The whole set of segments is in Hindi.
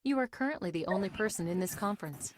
You are currently the only person in this conference.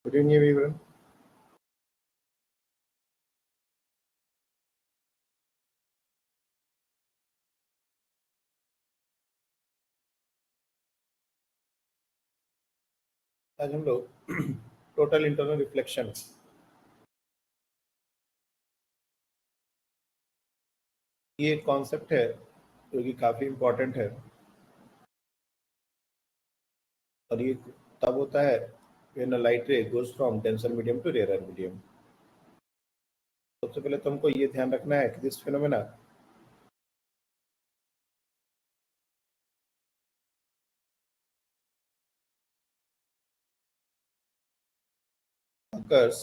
Good evening, everyone. आज हम लोग टोटल इंटरनल रिफ्लेक्शन ये एक कॉन्सेप्ट है जो कि काफ़ी इम्पोर्टेंट है और ये तब होता है when a light ray goes from denser medium to rarer medium. सबसे पहले तो हमको ये ध्यान रखना है कि this phenomena occurs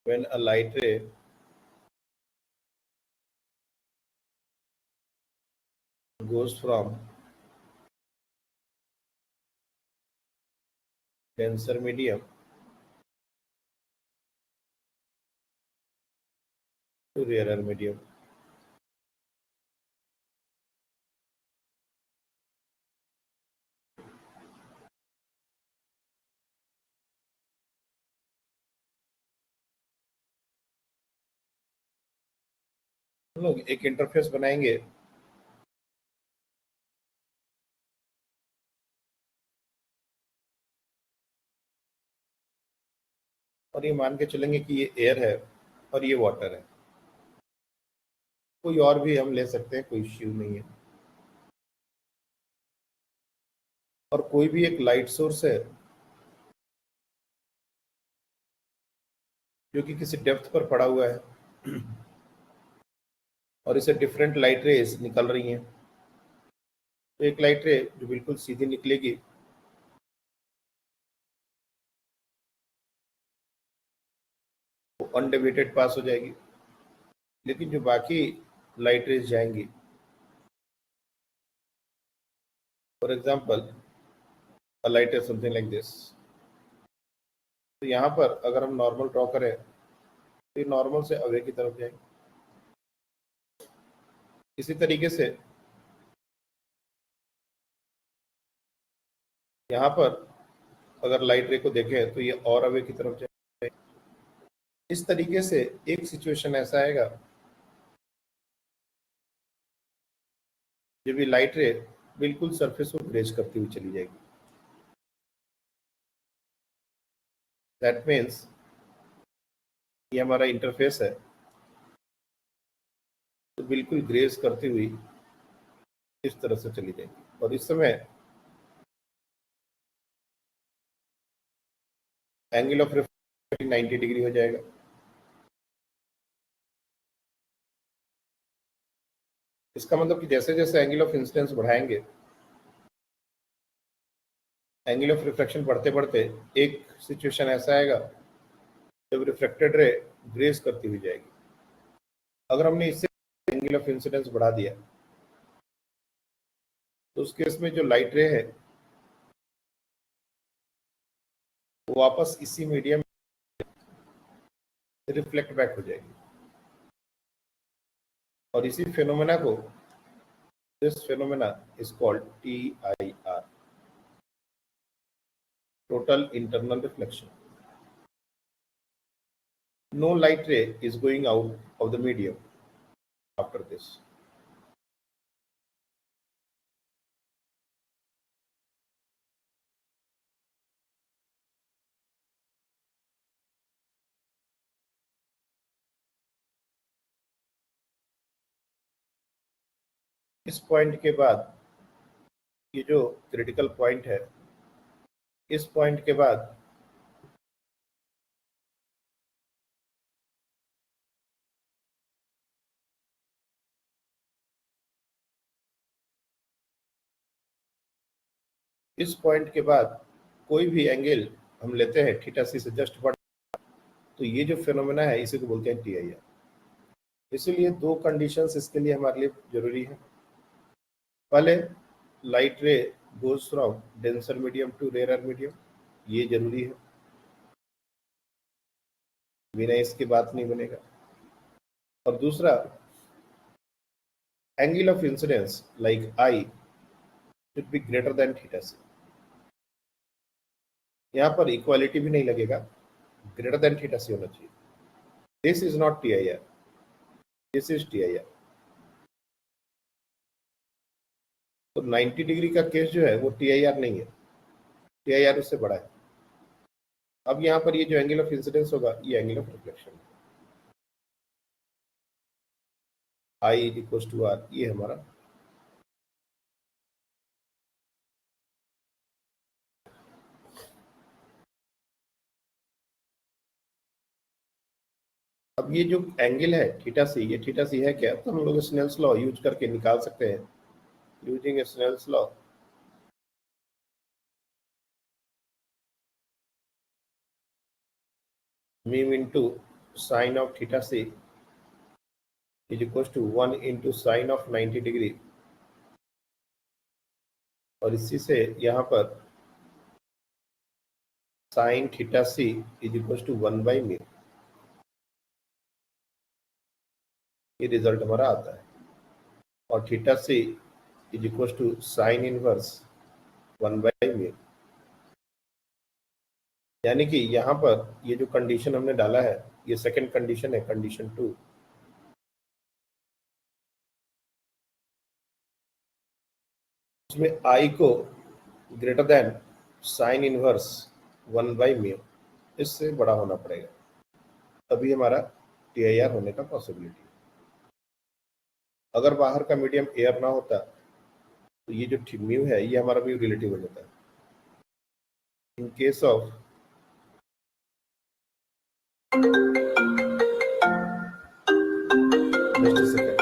when a light ray goes from denser medium to rarer medium. हम लोग एक इंटरफेस बनाएंगे और ये मान के चलेंगे कि ये एयर है और ये वाटर है। कोई और भी हम ले सकते हैं, कोई इश्यू नहीं है। और कोई भी एक लाइट सोर्स है जो कि किसी डेप्थ पर पड़ा हुआ है और इसे डिफरेंट लाइट रेज निकल रही हैं। तो एक लाइट रे जो बिल्कुल सीधी निकलेगी वो अनडेविएटेड पास हो जाएगी, लेकिन जो बाकी लाइट रेज जाएंगी, for example a light is something like this. तो यहाँ पर अगर हम नॉर्मल ड्रॉ करें तो ये नॉर्मल से अवे की तरफ जाएंगे। इसी तरीके से यहाँ पर अगर लाइट रे को देखें तो ये और अवे की तरफ जाएंगे। इस तरीके से एक सिचुएशन ऐसा आएगा जब ये लाइट रे बिल्कुल सरफेस को ग्रेज करती हुई चली जाएगी। दैट मीन्स ये हमारा इंटरफेस है, तो बिल्कुल ग्रेज करती हुई इस तरह से चली जाएगी और इस समय एंगल ऑफ रिफ्लेक्शन 90 डिग्री हो जाएगा। इसका मतलब कि जैसे जैसे एंगल ऑफ इंसिडेंस बढ़ाएंगे, एंगल ऑफ रिफ्लेक्शन बढ़ते बढ़ते एक सिचुएशन ऐसा आएगा जब रिफ्लेक्टेड रे ग्रेज करती हुई जाएगी। अगर हमने इससे एंगल ऑफ इंसिडेंस बढ़ा दिया तो उस केस में जो लाइट रे है वो वापस इसी मीडियम में रिफ्लेक्ट बैक हो जाएगी और इसी फेनोमेना को, this phenomena is called TIR, total internal reflection. No light ray is going out of the medium after this. इस पॉइंट के बाद ये जो क्रिटिकल पॉइंट है, इस पॉइंट के बाद इस पॉइंट के बाद कोई भी एंगल हम लेते हैं थीटा सी से जस्ट बढ़, तो ये जो फेनोमेना है इसी को बोलते हैं TIR। इसलिए दो कंडीशंस इसके लिए हमारे लिए जरूरी है। पहले light ray goes from denser medium to rare medium, ये जरूरी है, बिना इसकी बात नहीं बनेगा। और दूसरा, angle of incidence like I should be greater than theta C. यहाँ पर इक्वालिटी भी नहीं लगेगा, ग्रेटर देन थीटा सी होना चाहिए। This is not TIR, this is TIR। तो 90 डिग्री का केस जो है वो TIR नहीं है, TIR उससे बड़ा है। अब यहाँ पर ये जो एंगल ऑफ इंसिडेंस होगा ये angle of reflection, I is equal to R, ये हमारा अब ये जो एंगल है थीटा सी, ये थीटा सी है क्या? तो हम लोग स्नेल्स लॉ यूज करके निकाल सकते हैं। Using Snell's law mu into sin of theta c is equals to 1 into sin of 90 degree, और इसी से यहाँ पर sin theta c is equals to 1 by mu, ये रिजल्ट हमारा आता है। और theta c is equals to sin inverse 1 by mu, यानी कि यहाँ पर ये जो कंडीशन हमने डाला है ये सेकंड कंडीशन है, कंडीशन 2। इसमें I को greater than sine inverse 1 by mu, इससे बड़ा होना पड़ेगा, तभी हमारा TIR होने का पॉसिबिलिटी। अगर बाहर का मीडियम एयर ना होता तो ये जो म्यू है ये हमारा म्यू रिलेटिव हो जाता है। In case of just a second.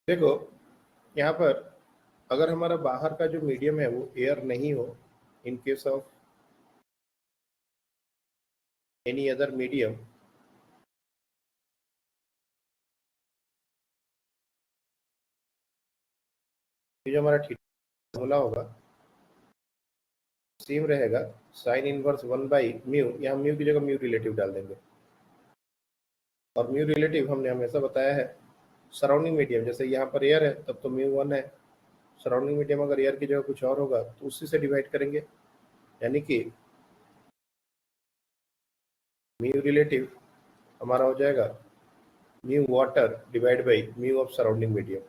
देखो यहाँ पर अगर हमारा बाहर का जो मीडियम है वो एयर नहीं हो, in case of any other medium, ये जो हमारा थीटा फॉर्मूला होगा सेम रहेगा, साइन इनवर्स 1 बाई म्यू, यहाँ म्यू की जगह म्यू रिलेटिव डाल देंगे। और म्यू रिलेटिव हमने हमेशा बताया है सराउंडिंग मीडियम, जैसे यहाँ पर एयर है तब तो म्यू 1 है, सराउंडिंग मीडियम अगर एयर की जगह कुछ और होगा तो उसी से डिवाइड करेंगे, यानी कि म्यू रिलेटिव हमारा हो जाएगा mu water divide by mu of surrounding medium.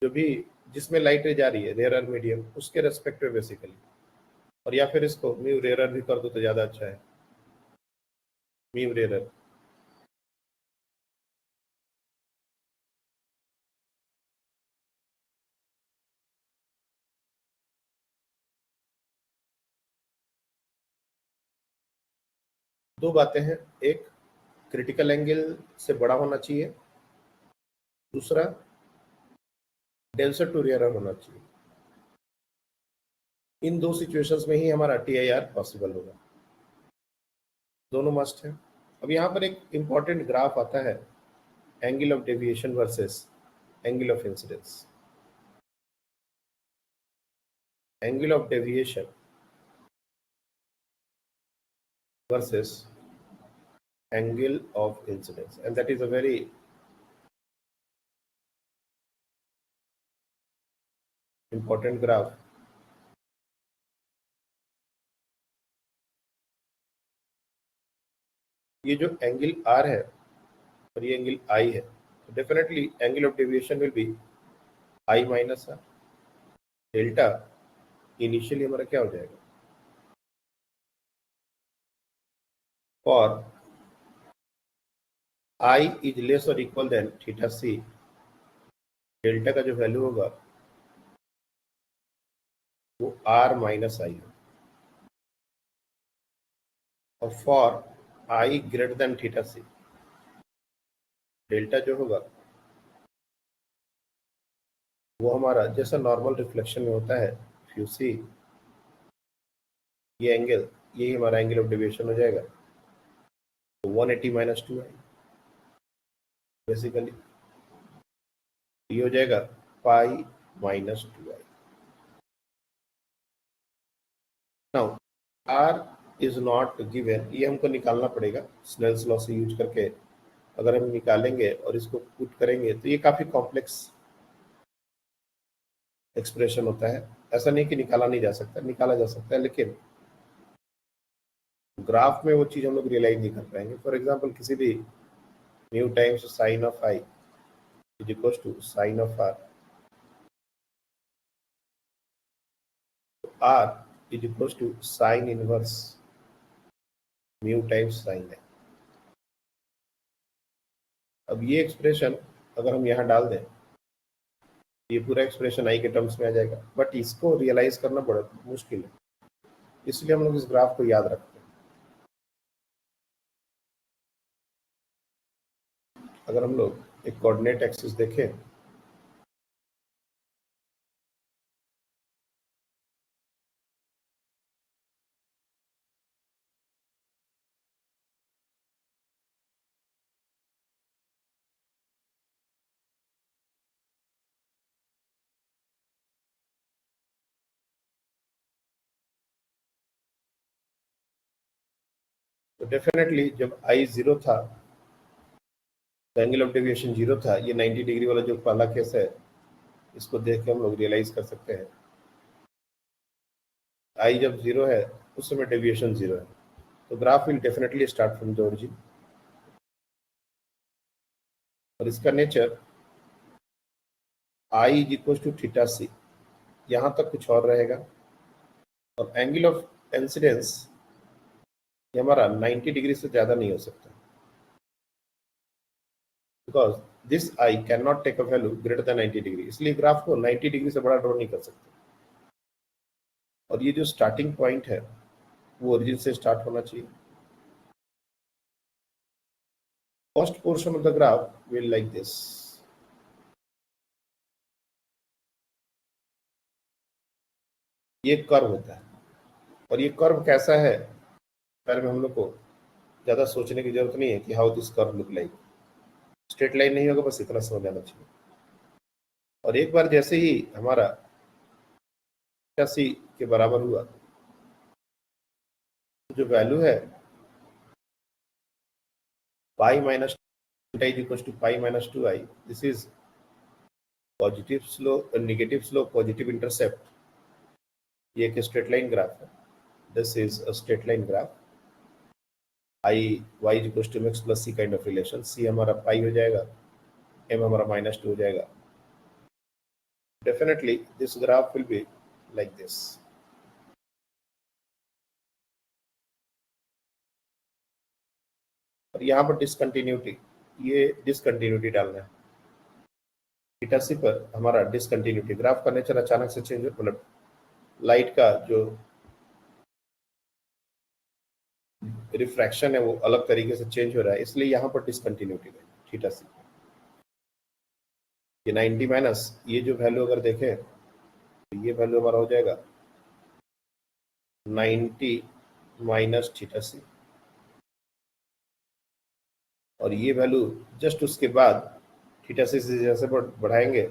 जो भी जिसमें लाइट जा रही है रेयर मीडियम उसके रेस्पेक्ट में बेसिकली, और या फिर इसको म्यू रेयर भी कर दो तो ज़्यादा अच्छा है, म्यू रेयर। दो बातें हैं, एक क्रिटिकल एंगल से बड़ा होना चाहिए, दूसरा डेंसर टू रेयर होना चाहिए। इन दो सिचुएशंस में ही हमारा TIR पॉसिबल होगा, दोनों मस्ट है। अब यहाँ पर एक इंपॉर्टेंट ग्राफ आता है, angle of deviation versus angle of incidence. Angle of deviation versus angle of incidence, and that is a very important graph. ये जो एंगल R है और ये एंगल I है, तो definitely angle of deviation will be I minus R। Delta initially हमारा क्या हो जाएगा, और I इज लेस और equal than theta C, delta का जो वैल्यू होगा वो R माइनस I है। और for I greater than theta C, delta जो होगा वो हमारा जैसा नॉर्मल रिफ्लेक्शन में होता है, इफ यू सी ये एंगल, यही हमारा एंगल ऑफ डेविएशन हो जाएगा, तो 180 माइनस 2 है बेसिकली, ये हो जाएगा pi minus 2i। Now r is not given, ये हमको निकालना पड़ेगा स्नेल्स लॉ से यूज करके। अगर हम निकालेंगे और इसको पुट करेंगे तो ये काफी कॉम्प्लेक्स एक्सप्रेशन होता है। ऐसा नहीं कि निकाला नहीं जा सकता, निकाला जा सकता है, लेकिन ग्राफ में वो चीज हम लोग रियलाइज नहीं कर पाएंगे। फॉर एग्जाम्पल किसी भी mu times sine of i is equal to sine of r, r is equal to sine inverse mu times sine है। अब ये एक्सप्रेशन अगर हम यहाँ डाल दें, ये पूरा एक्सप्रेशन आई के टर्म्स में आ जाएगा, बट इसको रियलाइज करना बड़ा मुश्किल है, इसलिए हम लोग इस ग्राफ को याद रखते हैं। अगर हम लोग एक कोऑर्डिनेट एक्सिस देखें, तो डेफिनेटली जब आई 0 था, एंगल ऑफ डेविएशन 0 था, ये 90 डिग्री वाला जो पहला केस है, इसको देख के हम लोग रियलाइज कर सकते हैं आई जब 0 है उस समय डेविएशन 0 है, तो graph will definitely start from the origin. और इसका nature I is equal to theta C, यहां तक कुछ और रहेगा, और एंगल ऑफ इंसिडेंस ये हमारा 90 डिग्री से ज्यादा नहीं हो सकता, because this I cannot take a value greater than 90 degree, इसलिए ग्राफ को 90 डिग्री से बड़ा ड्रॉ नहीं कर सकते। और ये जो स्टार्टिंग पॉइंट है वो ओरिजिन से स्टार्ट होना चाहिए. First portion of the graph will like this. ये कर्व होता है, और ये कर्व कैसा है पहले में हम लोग को ज्यादा सोचने की जरूरत नहीं है कि how this curve look like. Straight line नहीं होगा, बस इतना समझ आना चाहिए. और एक बार जैसे ही हमारा 85 के बराबर हुआ, जो वैल्यू है pi minus i is equals to pi minus 2i. This is positive slope, negative slope, positive intercept. ये एक स्ट्रेट लाइन ग्राफ है. This is a straight line graph. i y is equals to mx plus c kind of relation. c हमारा पाई हो जाएगा, m हमारा -2 हो जाएगा. Definitely this graph will be like this. और यहाँ पर डिसकंटिन्यूटी, ये डिसकंटिन्यूटी डालना है. थीटा सी पर हमारा डिसकंटिन्यूटी. ग्राफ का नेचर अचानक से चेंज हो, मतलब लाइट का जो रिफ्रैक्शन है वो अलग तरीके से चेंज हो रहा है, इसलिए यहाँ पर डिसकंटिन्यूटी है थीटा सी. ये 90 माइनस ये जो वैल्यू अगर देखें तो ये वैल्यू हमारा हो जाएगा 90 माइनस थीटा सी. और ये वैल्यू जस्ट उसके बाद थीटा सी से जैसे बढ़ाएंगे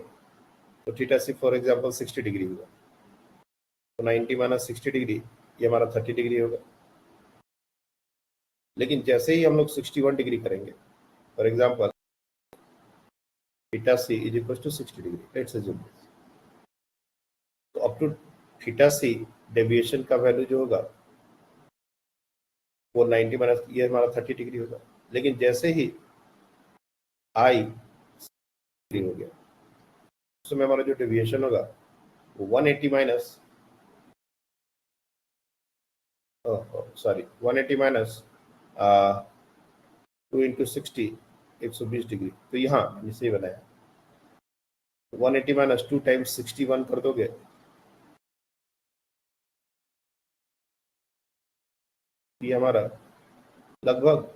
तो theta C for example 60 degree होगा. तो 90 माइनस 60 डिग्री ये हमारा 30 डिग्री होगा. लेकिन जैसे ही हम लोग 61 डिग्री करेंगे, for example theta C is equal to 60 degree, let's assume. तो up to theta C deviation का वैल्यू जो होगा वो 90 माइनस ये हमारा 30 डिग्री होगा. लेकिन जैसे ही आई हो गया उसमें हमारा जो डेविएशन होगा वो 180 माइनस 180 माइनस 2 इंटू 60 120 डिग्री. तो यहाँ मैंने सही बनाया 180 माइनस 2 टाइम्स 61 कर दोगे ये हमारा लगभग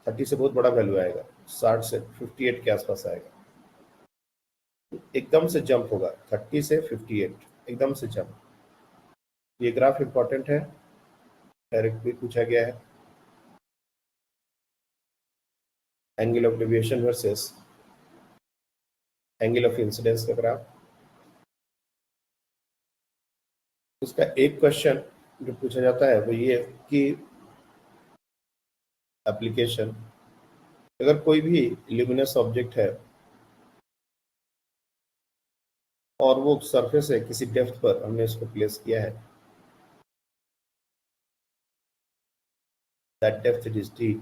30 से बहुत बड़ा वैल्यू आएगा, 60 से 58 के आसपास आएगा. एकदम से जंप होगा 30 से 58, एकदम से जंप. ये ग्राफ इंपॉर्टेंट है, डायरेक्ट भी पूछा गया है. Angle of deviation versus angle of incidence का ग्राफ. उसका एक क्वेश्चन जो पूछा जाता है वो ये कि एप्लीकेशन, अगर कोई भी ल्यूमिनस ऑब्जेक्ट है और वो सरफेस है किसी डेप्थ पर हमने इसको प्लेस किया है, that depth is d,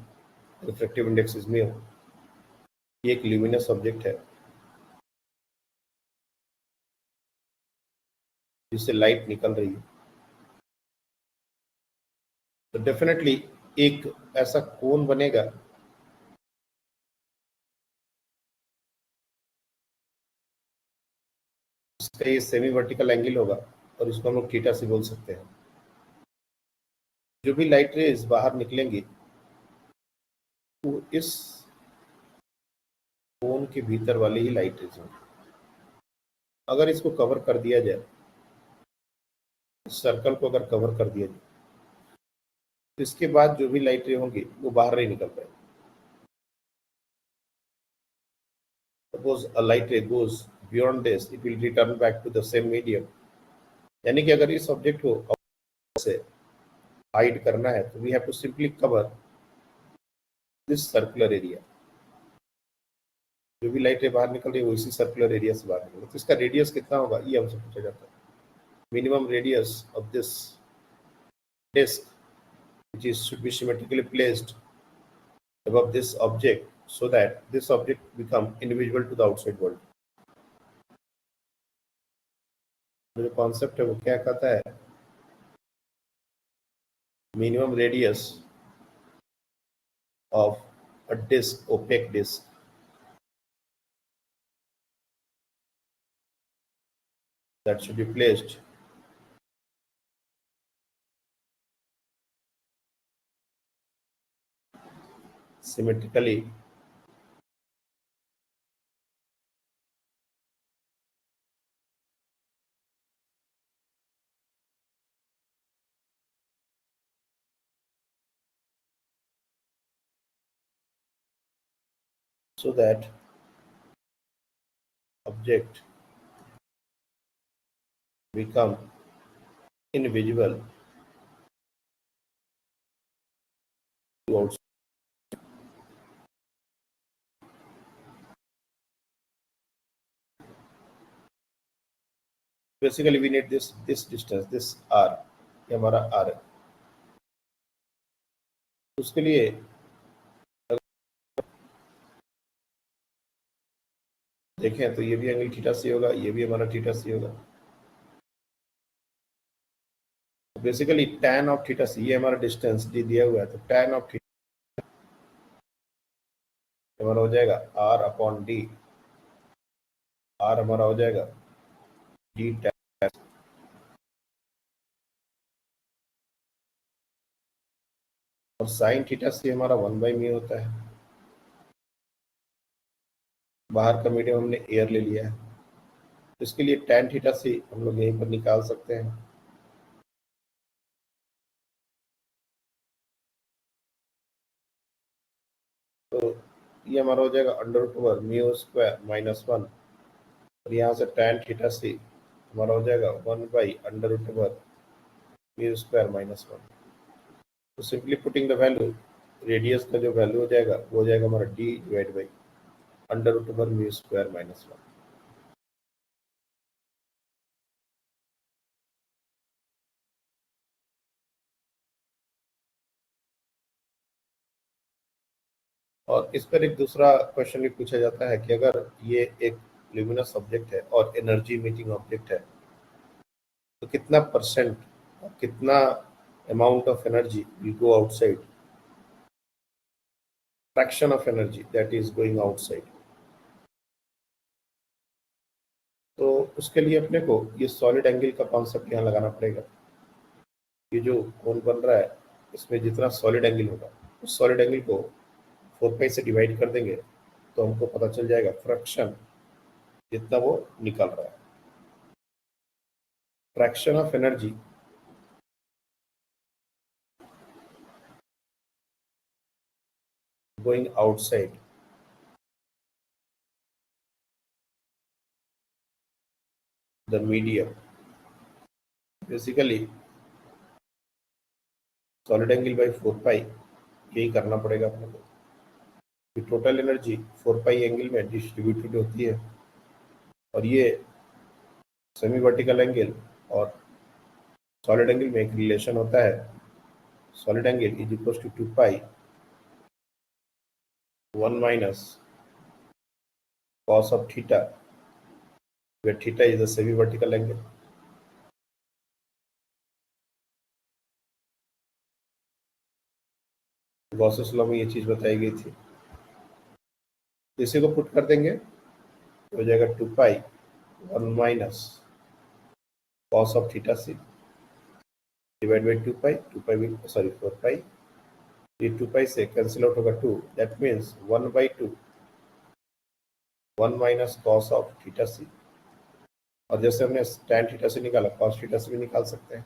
refractive index is mu. ये एक ल्यूमिनस ऑब्जेक्ट है जिससे लाइट निकल रही है. तो डेफिनेटली एक ऐसा कोन बनेगा इसका ये सेमी वर्टिकल एंगल होगा और इसको हम लोग थीटा से बोल सकते हैं. जो भी लाइट रेज बाहर निकलेंगी वो इस कोन के भीतर वाली ही लाइट रेज होंगी. अगर इसको कवर कर दिया जाए, सर्कल को अगर कवर कर दिया जाए, तो इसके बाद जो भी लाइट रे होंगी वो बाहर नहीं निकल पाएगी. Suppose a light ray goes beyond this, it will return back to the same medium. यानी कि अगर इस ऑब्जेक्ट को से हाइड करना है तो we have to simply cover this circular area. जो भी लाइट रे बाहर निकल रही है वो इसी सर्कुलर एरिया से बाहर निकल रही है. तो इसका रेडियस कितना होगा ये हमसे पूछा जाता है. Minimum radius of this disc which is should be symmetrically placed above this object so that this object become invisible to the outside world. जो कॉन्सेप्ट है वो क्या कहता है, minimum radius of a disc, opaque disc, that should be placed symmetrically so that object become invisible to outside. Basically we need this distance, this r, ये हमारा r है। उसके लिए देखें तो ये भी एंगल थीटा सी होगा, ये भी हमारा थीटा सी होगा। Basically tan of theta C, ये हमारा डिस्टेंस डी दिया हुआ है, तो tan ऑफ थीटा हमारा हो जाएगा r अपॉन डी, r हमारा हो जाएगा d tan, और साइन थीटा सी हमारा 1/μ होता है। बाहर का मीडियम हमने एयर ले लिया है, तो इसके लिए tan थीटा सी हम लोग यहीं पर निकाल सकते हैं। तो ये हमारा हो जाएगा √μ² - 1, और यहाँ से tan थीटा सी हमारा हो जाएगा 1/√μ² - 1। तो simply putting the value, radius का जो वैल्यू हो जाएगा वो हो जाएगा हमारा d डिवाइड बाई √μ² - 1। और इस पर एक दूसरा क्वेश्चन भी पूछा जाता है कि अगर ये एक ल्यूमिनस ऑब्जेक्ट है और एनर्जी इमिटिंग ऑब्जेक्ट है, तो कितना परसेंट, कितना amount of energy will go outside, fraction of energy that is going outside. तो उसके लिए अपने को ये सॉलिड एंगल का कॉन्सेप्ट यहाँ लगाना पड़ेगा। ये जो कोण बन रहा है, इसमें जितना सॉलिड एंगल होगा उस सॉलिड एंगल को 4π से डिवाइड कर देंगे तो हमको पता चल जाएगा फ्रैक्शन जितना वो निकल रहा है। Fraction of energy going outside the medium. Basically solid angle by 4π यही करना पड़ेगा अपने को। टोटल एनर्जी 4π एंगल में डिस्ट्रीब्यूटेड होती है, और ये सेमी वर्टिकल एंगल और सॉलिड एंगल में एक रिलेशन होता है, solid angle is equal to 2π 1 - cos of theta, where theta is the semi vertical angle। Gauss's law में ये चीज बताई गई थी। इसी को पुट कर देंगे तो हो जाएगा 2π 1 - cos of theta c divide by 2π, 4π, ये 2π से कैंसिल आउट होगा 2, that means 1/2 1 - cos of theta c। और जैसे हमने tan थीटा से निकाला, cos थीटा से भी निकाल सकते हैं।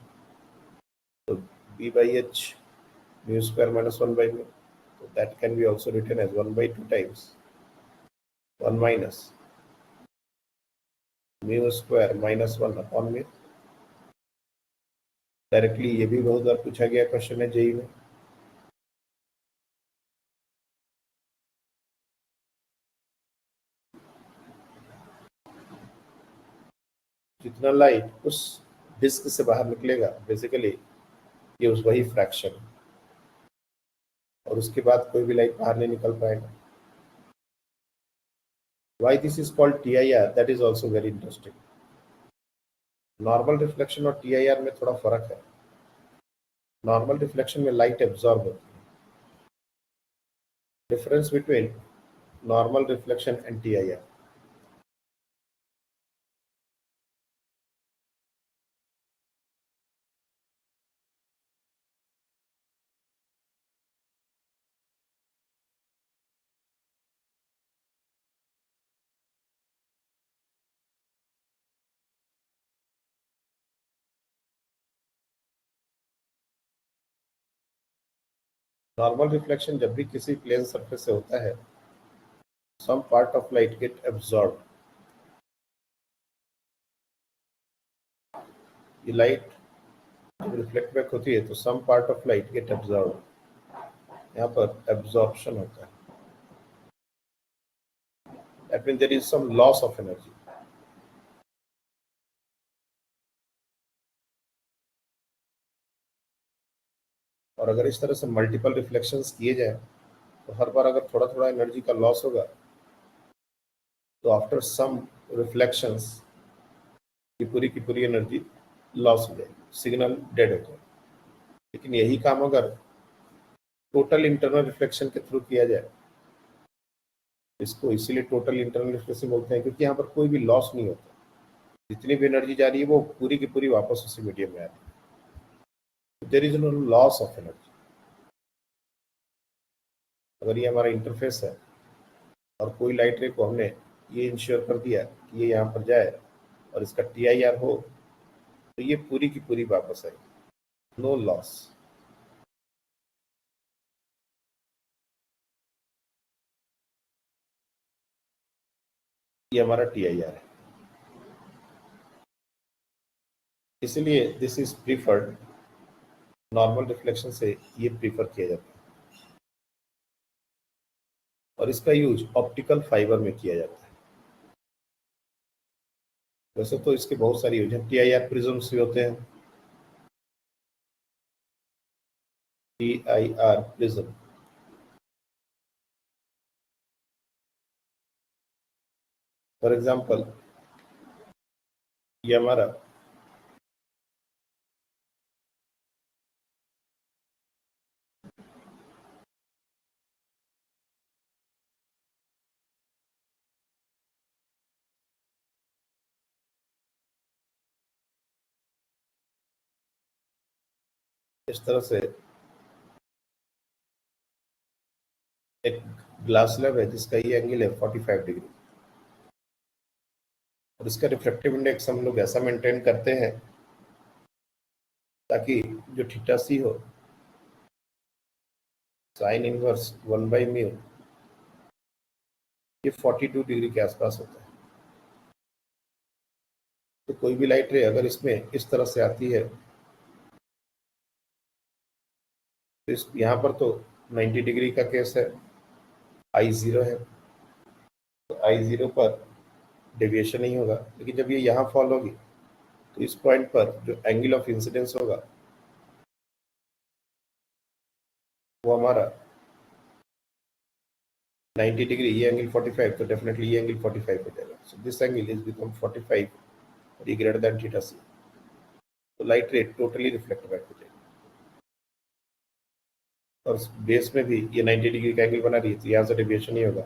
तो b/h μ² - 1/μ, so that can be also written as 1/2 times 1 - μ² - 1 upon में। डायरेक्टली ये भी बहुत बार पूछा गया क्वेश्चन है जेई में। जितना लाइट उस डिस्क से बाहर निकलेगा, बेसिकली ये उस वही फ्रैक्शन, और उसके बाद कोई भी लाइट बाहर नहीं निकल पाएगा। Why this is called TIR, that is also very interesting। Normal reflection और TIR में थोड़ा फर्क है। नॉर्मल रिफ्लेक्शन में लाइट एब्जॉर्ब होती है। Difference between normal reflection and TIR। Normal reflection जब भी किसी प्लेन सरफेस से होता है, some part of light gate absorb. ये लाइट जब रिफ्लेक्ट बैक होती है तो सम पार्ट ऑफ लाइट गेट एब्जॉर्ब, यहाँ पर एब्जॉर्प्शन होता है। That mean there is some loss of energy. और अगर इस तरह से मल्टीपल रिफ्लेक्शंस किए जाए तो हर बार अगर थोड़ा थोड़ा एनर्जी का लॉस होगा तो आफ्टर सम रिफ्लेक्शंस की पूरी एनर्जी लॉस हो जाएगी, सिग्नल डेड हो जाएगा। लेकिन यही काम अगर टोटल इंटरनल रिफ्लेक्शन के थ्रू किया जाए, इसको इसीलिए टोटल इंटरनल रिफ्लेक्शन बोलते हैं क्योंकि यहाँ पर कोई भी लॉस नहीं होता। जितनी भी एनर्जी जा रही है वो पूरी की पूरी वापस उसी मीडियम में आ रही है। There is no loss of energy. अगर ये हमारा इंटरफेस है और कोई लाइट रे को हमने ये इंश्योर कर दिया कि ये यहाँ पर जाए और इसका TIR हो, तो ये पूरी की पूरी वापस आएगी, नो लॉस। ये हमारा TIR है, इसलिए this is preferred. Normal reflection से ये प्रीफर किया जाता है और इसका यूज ऑप्टिकल फाइबर में किया जाता है। वैसे तो इसके बहुत सारे यूज हैं। TIR प्रिज्म्स भी होते हैं, TIR प्रिज्म। फॉर एग्जाम्पल ये हमारा इस तरह से एक ग्लास स्लैब है जिसका ये एंगल है 45 डिग्री, और इसका रिफ्लेक्टिव इंडेक्स हम लोग ऐसा मेंटेन करते हैं ताकि जो थीटा सी हो, साइन इनवर्स 1/μ, ये 42 डिग्री के आसपास होता है। तो कोई भी लाइट रे अगर इसमें इस तरह से आती है तो इस यहाँ पर तो 90 डिग्री का केस है, I0 है, तो I0 पर डेविएशन नहीं होगा। लेकिन जब ये यहाँ फॉल होगी तो इस पॉइंट पर जो एंगल ऑफ इंसिडेंस होगा वो हमारा 90 डिग्री, ये एंगल 45, तो डेफिनेटली ये एंगल 45 हो जाएगा। So this angle is become 45 और ये ग्रेटर देन थीटा सी, तो लाइट रे टोटली रिफ्लेक्ट बैक हो जाएगी। और बेस में भी ये 90 डिग्री का एंगल बना रही है तो यहाँ से डेविएशन नहीं होगा,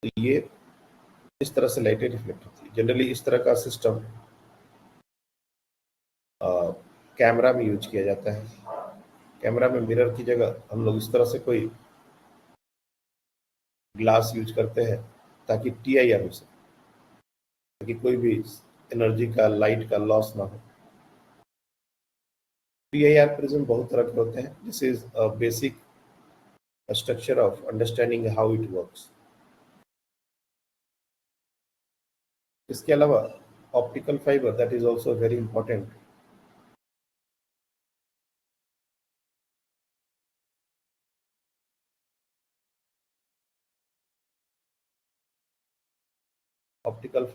तो ये इस तरह से लाइटें रिफ्लेक्ट होती है। जनरली इस तरह का सिस्टम कैमरा में यूज किया जाता है। कैमरा में मिरर की जगह हम लोग इस तरह से कोई ग्लास यूज करते हैं ताकि TIR हो सके, ताकि कोई भी एनर्जी का, लाइट का लॉस ना हो। TIR प्रिज्म बहुत तरह के होते हैं। This is a basic structure of understanding how it works. इसके अलावा optical fibre, that is also very important. Optical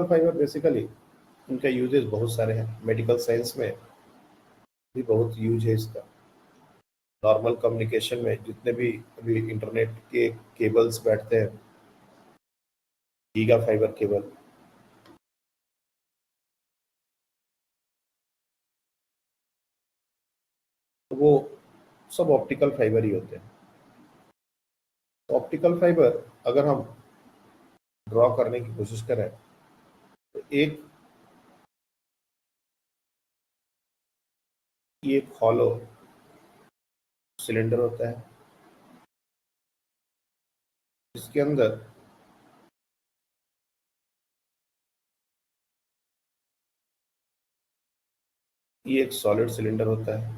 fibre basically इनका यूजेस बहुत सारे हैं। मेडिकल साइंस में भी बहुत यूज है इसका। नॉर्मल कम्युनिकेशन में जितने भी अभी इंटरनेट के केबल्स बैठते हैं, गीगा फाइबर केबल, तो वो सब ऑप्टिकल फाइबर ही होते हैं। तो ऑप्टिकल फाइबर अगर हम ड्रॉ करने की कोशिश करें तो एक हॉलो सिलेंडर होता है जिसके अंदर ये एक सॉलिड सिलेंडर होता है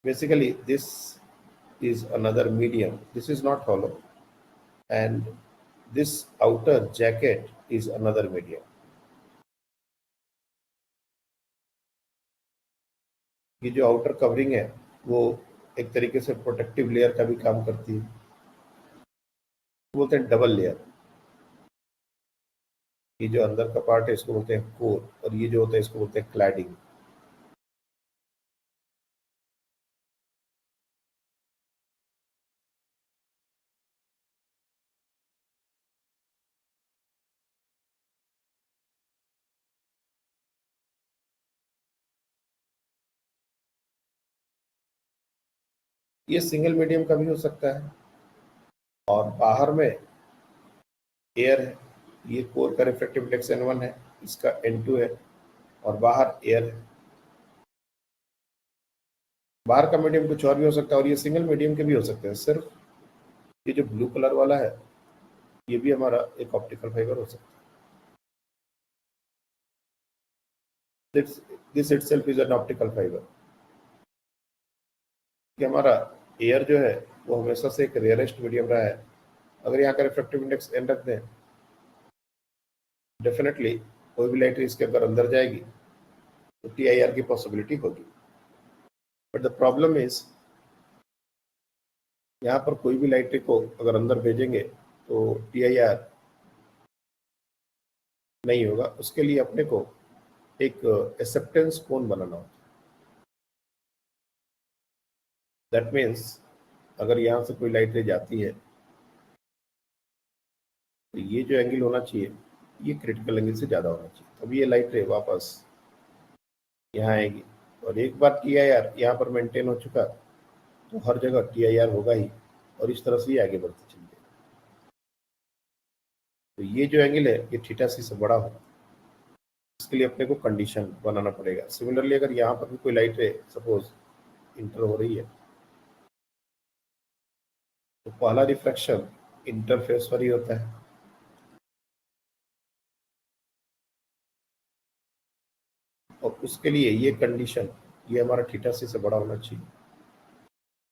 Basically, this is another medium. This is not hollow, and this outer jacket is another medium. ये जो आउटर कवरिंग है वो एक तरीके से प्रोटेक्टिव लेयर का भी काम करती है, बोलते हैं डबल लेयर। ये जो अंदर का पार्ट है इसको बोलते हैं कोर, और ये जो होता है इसको बोलते हैं क्लैडिंग। ये सिंगल मीडियम का भी हो सकता है, और बाहर में एयर है। ये कोर का रिफ्रैक्टिव इंडेक्स N1 है, इसका N2 है, और बाहर एयर है। बाहर का मीडियम कुछ और भी हो सकता है, और ये सिंगल मीडियम के भी हो सकते हैं। सिर्फ ये जो ब्लू कलर वाला है ये भी हमारा एक ऑप्टिकल फाइबर हो सकता है। This itself is an optical fibre. कि हमारा एयर जो है वो हमेशा से एक रेयरेस्ट मीडियम रहा है। अगर यहाँ का रिफ्रैक्टिव इंडेक्स N रख दें, डेफिनेटली कोई भी लाइट इसके अंदर जाएगी तो TIR की पॉसिबिलिटी होगी। बट द प्रॉब्लम इज यहाँ पर कोई भी लाइट को अगर अंदर भेजेंगे तो TIR नहीं होगा। उसके लिए अपने को एक एक्सेप्टेंस कोन बनाना होता है। दैट मीन्स अगर यहाँ से कोई लाइट रे जाती है तो ये जो एंगल होना चाहिए ये क्रिटिकल एंगल से ज़्यादा होना चाहिए, तभी ये लाइट रे वापस यहाँ आएगी। और एक बार TIR यहाँ पर मेंटेन हो चुका तो हर जगह TIR होगा ही, और इस तरह से ये आगे बढ़ती चली जाएगी। तो ये जो एंगल है ये θc से बड़ा हो, इसके लिए अपने को कंडीशन बनाना पड़ेगा। सिमिलरली अगर यहाँ पर भी कोई लाइट रे सपोज इंटर हो रही है तो पहला रिफ्रैक्शन इंटरफेस पर ही होता है। और उसके लिए ये कंडीशन ये हमारा θc से बड़ा होना चाहिए,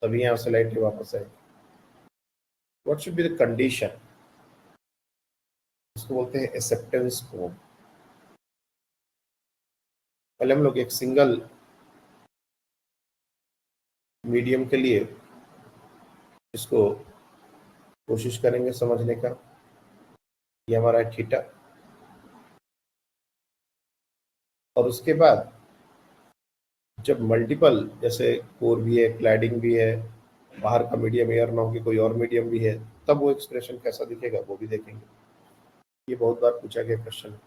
तभी यहाँ से लाइट वापस आएगी। What should be the condition? इसको बोलते हैं एक्सेप्टेंस कोण। पहले हम लोग एक सिंगल मीडियम के लिए इसको कोशिश करेंगे समझने का। ये हमारा है थीटा, और उसके बाद जब मल्टीपल जैसे कोर भी है, क्लैडिंग भी है, बाहर का मीडियम एयर ना हो कि कोई और मीडियम भी है, तब वो एक्सप्रेशन कैसा दिखेगा वो भी देखेंगे। ये बहुत बार पूछा गया क्वेश्चन है।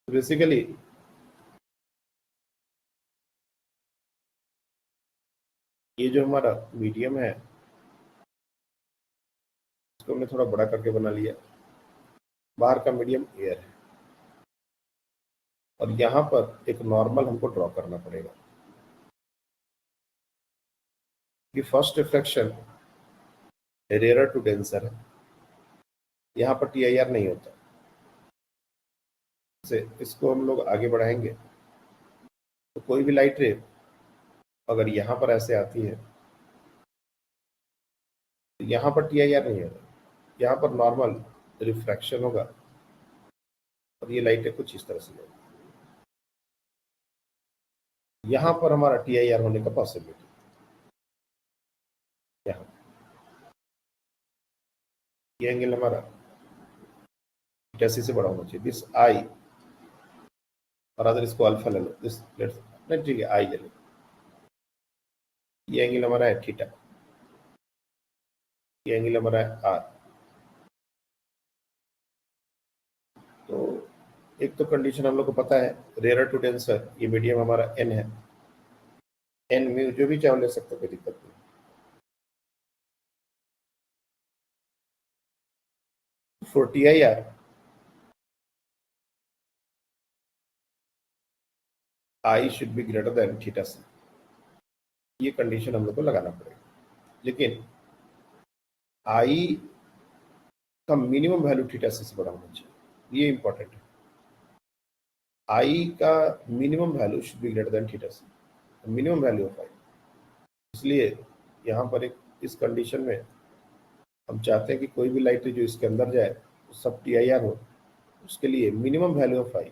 बेसिकली ये जो हमारा मीडियम है इसको हमने थोड़ा बड़ा करके बना लिया। बाहर का मीडियम एयर है, और यहाँ पर एक नॉर्मल हमको ड्रॉ करना पड़ेगा कि first reflection rare to denser है, यहाँ पर TIR नहीं होता। से इसको हम लोग आगे बढ़ाएंगे तो कोई भी लाइट रे अगर यहाँ पर ऐसे आती है तो यहाँ पर TIR नहीं होगा, यहाँ पर नॉर्मल रिफ्रैक्शन होगा, और ये लाइटें कुछ इस तरह से जाएगी। यहाँ पर हमारा TIR होने का पॉसिबिलिटी, यहाँ ये एंगल हमारा θc से बड़ा होना चाहिए। दिस I, और अगर इसको अल्फा ले लो, दिस लेट्स नहीं ठीक है I ले लो। ये एंगल हमारा है थीटा, ये एंगल हमारा है R। तो एक तो कंडीशन हम लोग को पता है रेयर टू डेंसर, ये मीडियम हमारा N है। N में जो भी चाहे ले सकते कोई दिक्कत नहीं। For TIR I should be greater than θc, ये कंडीशन हम लोग को लगाना पड़ेगा। लेकिन I का मिनिमम वैल्यू θc से बड़ा होना चाहिए, ये इंपॉर्टेंट है। आई का minimum value should be greater than theta C, minimum value of I. इसलिए यहाँ पर एक इस कंडीशन में हम चाहते हैं कि कोई भी लाइट जो इसके अंदर जाए तो सब टी आई आर हो, उसके लिए minimum value of I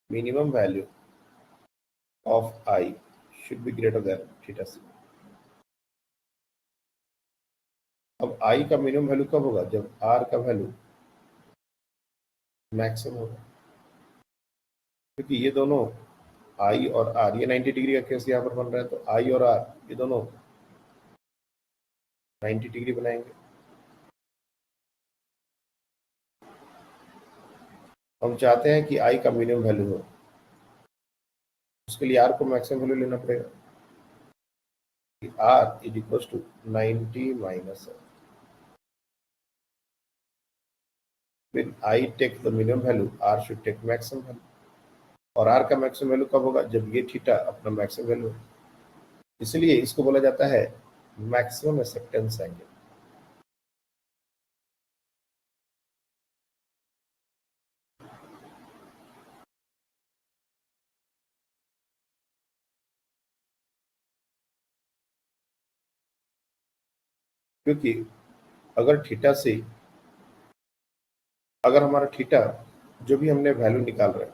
minimum value of I should be greater than theta c। अब I का मिनिमम वैल्यू कब होगा? जब R का वैल्यू मैक्सिमम होगा, क्योंकि ये दोनों I और R, ये 90 डिग्री का केस यहाँ पर बन रहा है, तो I और R ये दोनों 90 डिग्री बनाएंगे। हम चाहते हैं कि I का मिनिमम वैल्यू हो, उसके लिए R को मैक्सिमम वैल्यू लेना पड़ेगा। R is equal to 90 minus when I take the minimum value, R should take maximum value। और R का मैक्सिमम वैल्यू कब होगा? जब ये थीटा अपना मैक्सिमम वैल्यू हो। इसलिए इसको बोला जाता है मैक्सिमम एक्सेप्टेंस एंगल। क्योंकि अगर थीटा से, अगर हमारा थीटा जो भी हमने वैल्यू निकाल रहे हैं,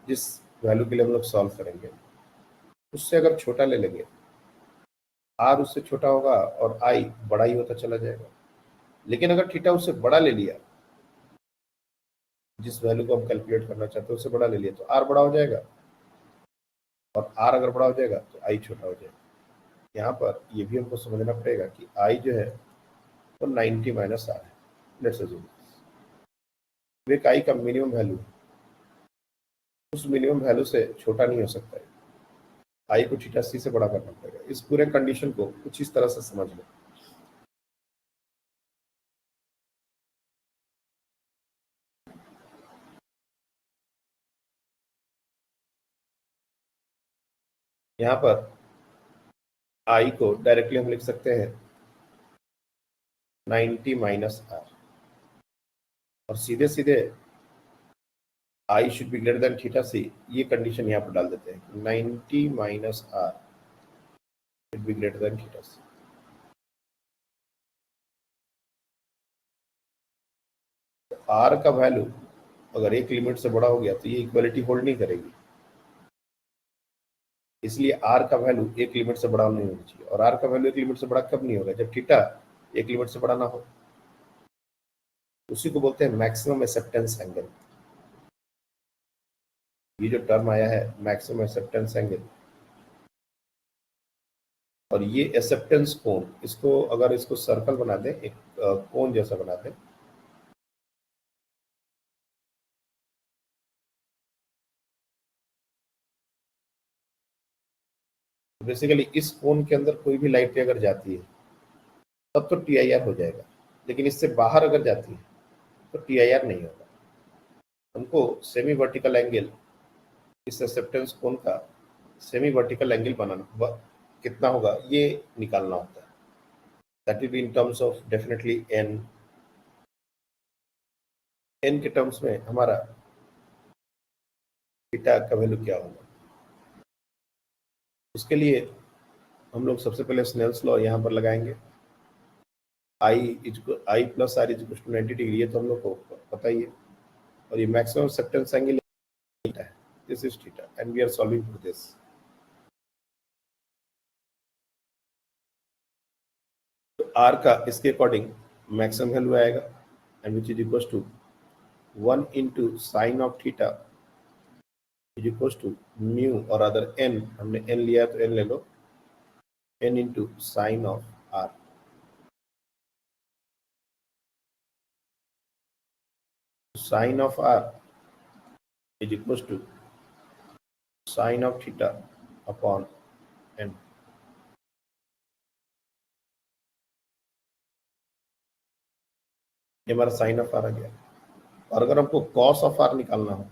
जिस वैल्यू के लिए हम लोग सॉल्व करेंगे, उससे अगर छोटा ले लेंगे, आर उससे छोटा होगा और आई बड़ा ही होता चला जाएगा। लेकिन अगर थीटा उससे बड़ा ले लिया, जिस वैल्यू को हम कैलकुलेट करना चाहते हैं उससे बड़ा ले लिया, तो आर बड़ा हो जाएगा, और आर अगर बड़ा हो जाएगा तो आई छोटा हो जाएगा। यहाँ पर ये भी हमको समझना पड़ेगा कि आई जो है वो 90 माइनस आर है। लेट्स अज्यूम एक आई का मिनिमम वैल्यू, उस मिनिमम वैल्यू से छोटा नहीं हो सकता है, आई को थीटा सी से बड़ा करना पड़ेगा। इस पूरे कंडीशन को कुछ इस तरह से समझ लो। यहाँ पर आई को डायरेक्टली हम लिख सकते हैं 90 माइनस आर, और सीधे सीधे I should be greater than theta C, ये कंडीशन यहाँ पर डाल देते हैं 90 minus R should be greater than theta C. R का वैल्यू अगर एक लिमिट से बड़ा हो गया तो ये इक्वलिटी होल्ड नहीं करेगी, इसलिए आर का वैल्यू एक लिमिट से बड़ा नहीं होना चाहिए। और आर का वैल्यू एक लिमिट से बड़ा कब नहीं होगा? जब थीटा एक लिमिट से बड़ा ना हो। उसी को बोलते हैं मैक्सिमम एक्सेप्टेंस एंगल। ये जो टर्म आया है मैक्सिमम एक्सेप्टेंस एंगल, और ये एक्सेप्टेंस कोण, इसको अगर इसको सर्कल बना दें, एक कोण जैसा बना दें, बेसिकली इस कोण के अंदर कोई भी लाइट अगर जाती है तब तो टी आई आर हो जाएगा, लेकिन इससे बाहर अगर जाती है तो टी आई आर नहीं होगा। हमको सेमी वर्टिकल एंगल, इस एक्सेप्टेंस कोण का सेमी वर्टिकल एंगल बनाना, कितना होगा ये निकालना होता है। That will be in terms of definitely n. N के टर्म्स में हमारा थीटा का वैल्यू क्या होगा? उसके लिए हम लोग सबसे पहले स्नेल्स लॉ यहाँ पर लगाएंगे। I plus R is equal to 90 degree, ये तो हम लोग को पता ही है। और ये मैक्सिमम एक्सेप्टेंस एंगल है, this is theta and we are solving for this. तो आर का इसके अकॉर्डिंग मैक्सिमम वैल्यू आएगा, and which is equal to 1 into sine of theta is equal to mu, और अदर एन, हमने एन लिया तो एन ले लो, N into sine of R. Sine of R is equal to sine of theta upon N. ये हमारा साइन ऑफ आर आ गया। और अगर हमको कॉस ऑफ आर निकालना हो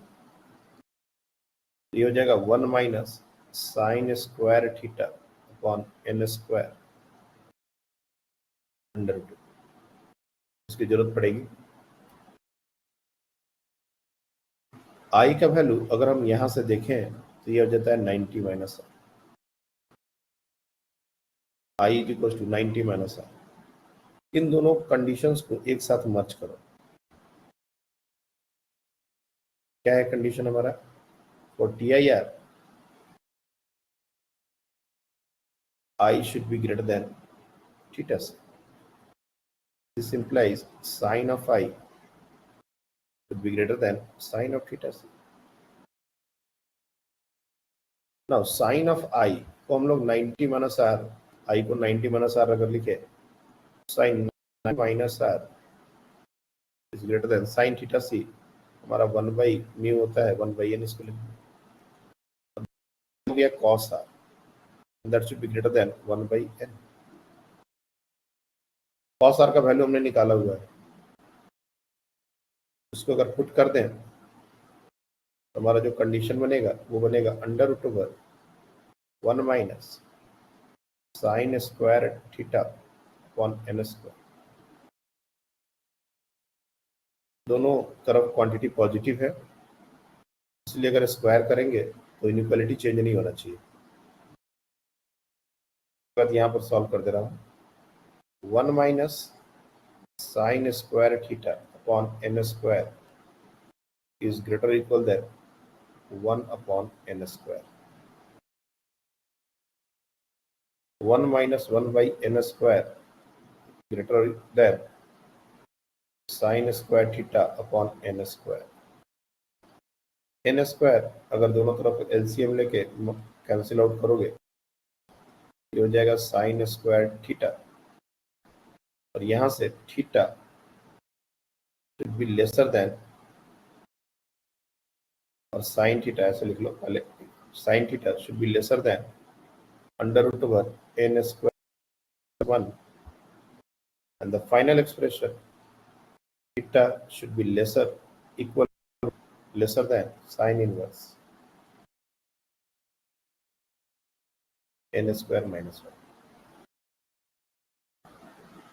तो ये हो जाएगा 1 minus sine square theta upon n square under root. इसकी जरूरत पड़ेगी। आई का वैल्यू अगर हम यहां से देखें तो ये हो जाता है 90 minus I is equal to 90 minus I. इन दोनों कंडीशंस को एक साथ मर्ज करो। क्या है कंडीशन हमारा? For T I R I should be greater than theta C. This implies sin of I should be greater than sin of theta c. Now sin of I को हम लोग 90 माइनस आर, आई को 90 माइनस आर अगर लिखे, sin minus R is greater than sin theta C. हमारा 1 बाई म्यू होता है 1 बाई एन। इसको लिखते हो गया cos r, that should be greater than 1 by n. cos r का वैल्यू हमने निकाला हुआ है, उसको अगर पुट कर दें तो हमारा जो कंडीशन बनेगा वो बनेगा under root over 1 minus sine square theta upon n square. दोनों तरफ क्वांटिटी पॉजिटिव है, इसलिए अगर स्क्वायर करेंगे तो इनइक्वालिटी चेंज नहीं होना चाहिए। बाद यहाँ पर सॉल्व कर दे रहा हूँ। 1 minus sine square theta upon n square is greater equal than 1 upon n square. 1 minus 1 by n square greater than sine square theta upon n square. N square अगर दोनों तरफ एलसीएम लेके कैंसिल आउट करोगे, ये हो जाएगा साइन स्क्वायर थीटा, और यहां से theta should be lesser than, और साइन थीटा ऐसे लिख लो पहले, sine theta should be lesser than under root over n square 1, and the final expression theta should be lesser than sin inverse n square minus 1।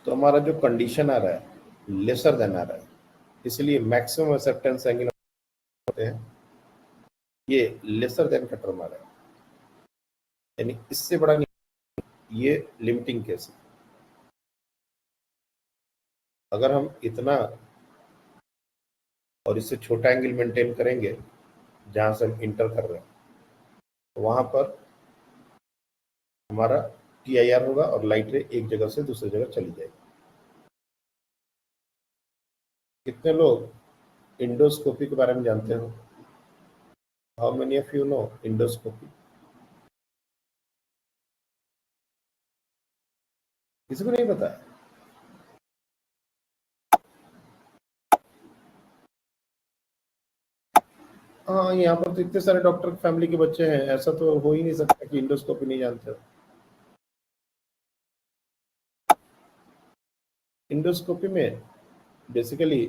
तो हमारा जो कंडीशन आ रहा है लेसर देन आ रहा है, इसलिए मैक्सिमम एक्सेप्टेंस एंगल होते हैं, ये लेसर देन का टर्म आ रहा है, यानी इससे बड़ा नहीं। ये लिमिटिंग केस है। अगर हम इतना और इससे छोटा एंगल मेंटेन करेंगे जहां से हम इंटर कर रहे हैं, तो वहां पर हमारा TIR होगा और लाइट रे एक जगह से दूसरी जगह चली जाएगी। कितने लोग इंडोस्कोपी के बारे में जानते हो? How many of you know endoscopy? किसी को नहीं पता है? हाँ, यहाँ पर तो इतने सारे डॉक्टर फैमिली के बच्चे हैं, ऐसा तो हो ही नहीं सकता कि इंडोस्कोपी नहीं जानते हो। इंडोस्कोपी में बेसिकली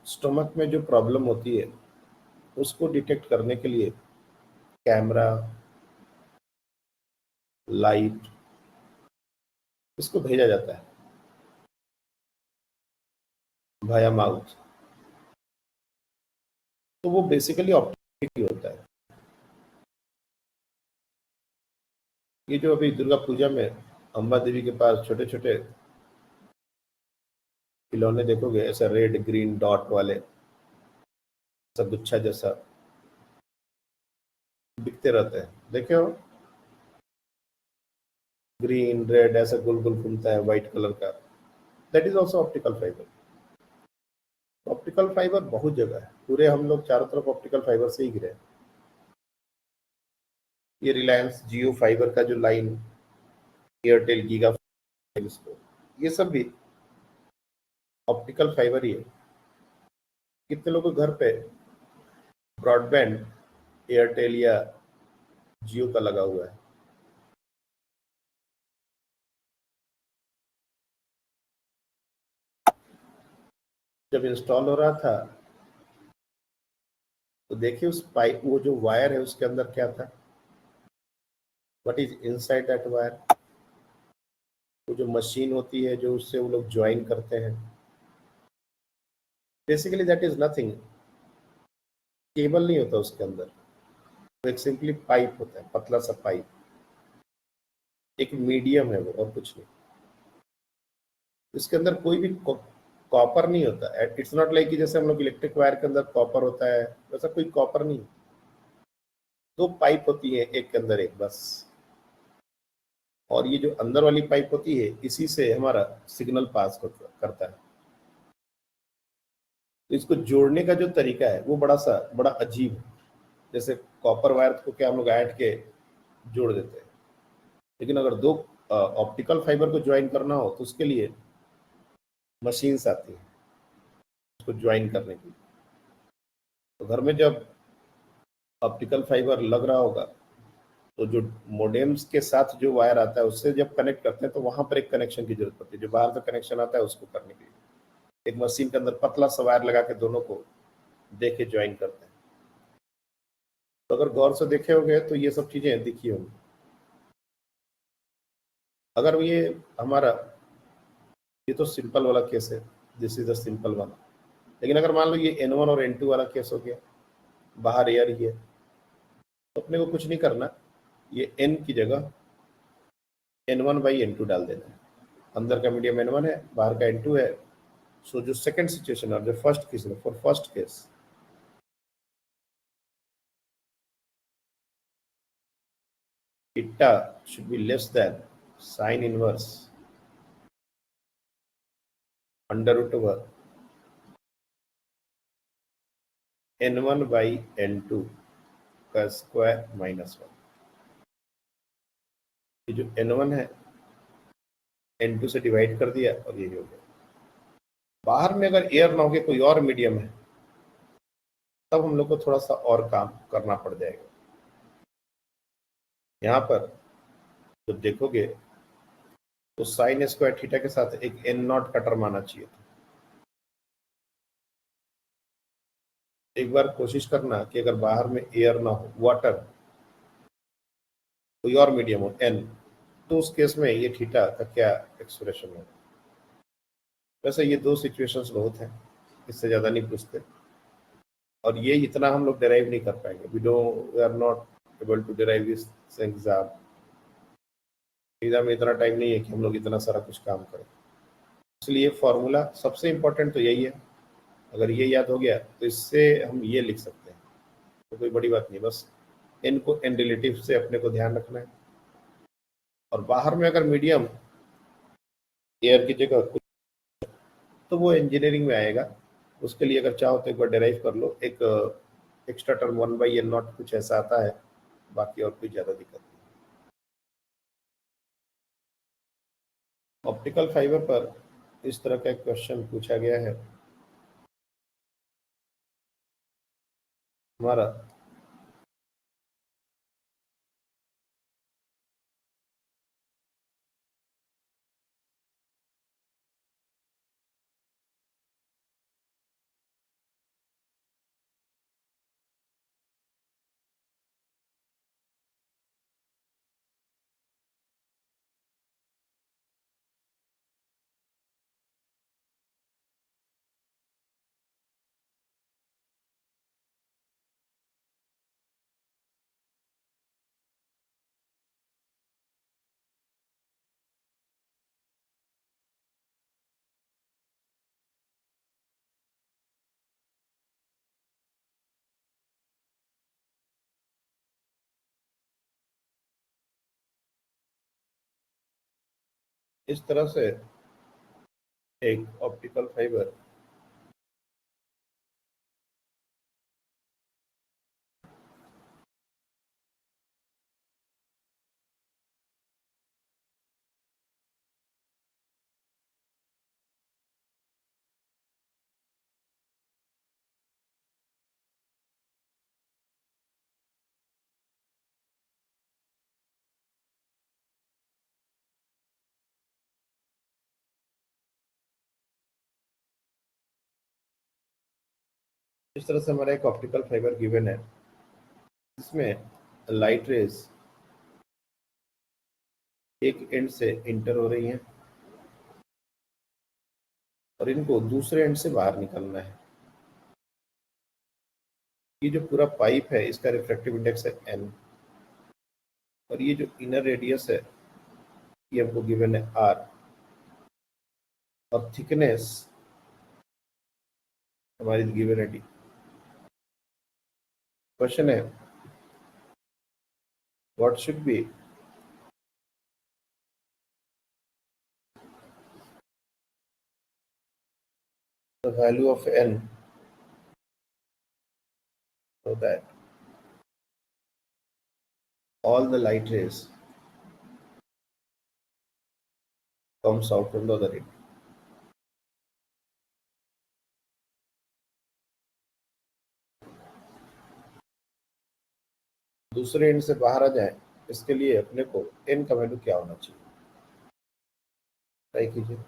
स्टमक में जो प्रॉब्लम होती है उसको डिटेक्ट करने के लिए कैमरा, लाइट, इसको भेजा जाता है वाया माउथ। तो वो बेसिकली ऑप्टिक होता है। ये जो अभी दुर्गा पूजा में अम्बा देवी के पास छोटे छोटे खिलौने देखोगे, ऐसा रेड ग्रीन डॉट वाले, ऐसा गुच्छा जैसा दिखते रहते हैं, देखे हो? ग्रीन रेड ऐसा गोल गोल घूमता है व्हाइट कलर का, that is also optical fibre. Optical fibre बहुत जगह है, पूरे हम लोग चारों तरफ ऑप्टिकल फाइबर से ही घिरे। ये रिलायंस जियो फाइबर का जो लाइन, एयरटेल गीगा, ये सब भी ऑप्टिकल फाइबर ही है। कितने लोगों के घर पे ब्रॉडबैंड एयरटेल या जियो का लगा हुआ है? जब इंस्टॉल हो रहा था तो देखिए उस पाइप, वो जो वायर है उसके अंदर क्या था? What is inside that wire, वो जो मशीन होती है जो उससे वो लोग ज्वाइन करते हैं, basically that is nothing, cable नहीं होता उसके अंदर, वो एक सिंपली पाइप होता है, पतला सा पाइप, एक मीडियम है वो और कुछ नहीं। इसके अंदर कोई भी कॉपर नहीं होता। इट्स नॉट लाइक कि जैसे हम लोग इलेक्ट्रिक वायर के अंदर कॉपर होता है, वैसा कोई कॉपर नहीं। दो पाइप होती है एक के अंदर एक बस, और ये जो अंदर वाली पाइप होती है इसी से हमारा सिग्नल पास करता है। तो इसको जोड़ने का जो तरीका है वो बड़ा अजीब है। जैसे कॉपर वायर को क्या हम लोग ऐड के जोड़ देते हैं, लेकिन अगर दो ऑप्टिकल फाइबर को ज्वाइन करना हो तो उसके लिए मशीन्स आती हैं उसको ज्वाइन करने के लिए। तो घर में जब ऑप्टिकल फाइबर लग रहा होगा तो जो मोडेम्स के साथ जो वायर आता है उससे जब कनेक्ट करते हैं तो वहां पर एक कनेक्शन की जरूरत पड़ती है, जो बाहर से कनेक्शन आता है उसको करने के लिए एक मशीन के अंदर पतला सा वायर लगा के दोनों को दे के ज्वाइन करते हैं। तो अगर गौर से देखे होंगे तो ये सब चीजें दिखी होंगी। अगर ये हमारा, ये तो सिंपल वाला केस है, this is the simple one. लेकिन अगर मान लो ये N1 और N2 वाला केस हो गया, बाहर एयर ही है, तो अपने को कुछ नहीं करना, ये N की जगह N1/N2 डाल देना है। अंदर का मीडियम N1 है, बाहर का N2 है। सो जो सेकंड सिचुएशन और जो फर्स्ट केस है, for first case theta should be less than sin inverse under root over N1/N2 का स्क्वायर -1। ये जो N1 है N2 से डिवाइड कर दिया और ये हो गया। बाहर में अगर एयर ना हो के कोई और मीडियम है तब हम लोग को थोड़ा सा और काम करना पड़ जाएगा। यहाँ पर जब देखोगे तो साइन स्क्वायर थीटा के साथ एक N0 का टर्म आना चाहिए था। एक बार कोशिश करना कि अगर बाहर में एयर ना हो, वाटर, कोई और मीडियम हो N, तो उस केस में ये थीटा का क्या एक्सप्रेशन होगा। वैसे ये दो सिचुएशंस बहुत हैं, इससे ज़्यादा नहीं पूछते, और ये इतना हम लोग डिराइव नहीं कर पाएंगे। We are not able to derive this exam में इतना टाइम नहीं है कि हम लोग इतना सारा कुछ काम करें। इसलिए फॉर्मूला सबसे इम्पोर्टेंट तो यही है। अगर ये याद हो गया तो इससे हम ये लिख सकते हैं, तो कोई बड़ी बात नहीं, बस एन को एन रिलेटिव से अपने को ध्यान रखना है। और बाहर में अगर मीडियम एयर की जगह कुछ, तो वो इंजीनियरिंग में आएगा। उसके लिए अगर चाहो तो एक बार डिराइव कर लो, एक एक्स्ट्रा टर्म 1/N0 कुछ ऐसा आता है, बाकी और कोई ज़्यादा दिक्कत नहीं। ऑप्टिकल फाइबर पर इस तरह का एक क्वेश्चन पूछा गया है हमारा। इस तरह से एक ऑप्टिकल फाइबर इस तरह से हमारा एक ऑप्टिकल फाइबर गिवन है, इसमें लाइट रेज एक एंड से इंटर हो रही हैं और इनको दूसरे एंड से बाहर निकलना है। ये जो पूरा पाइप है इसका रिफ्रैक्टिव इंडेक्स है n, और ये जो इनर रेडियस है ये हमको गिवन है r, और थिकनेस हमारी गिवन है d। क्वेश्चन है what should be the value of n so that all the light rays comes out from the other end। दूसरे एंड से बाहर आ जाए इसके लिए अपने को n का वैल्यू क्या होना चाहिए, ट्राई कीजिए।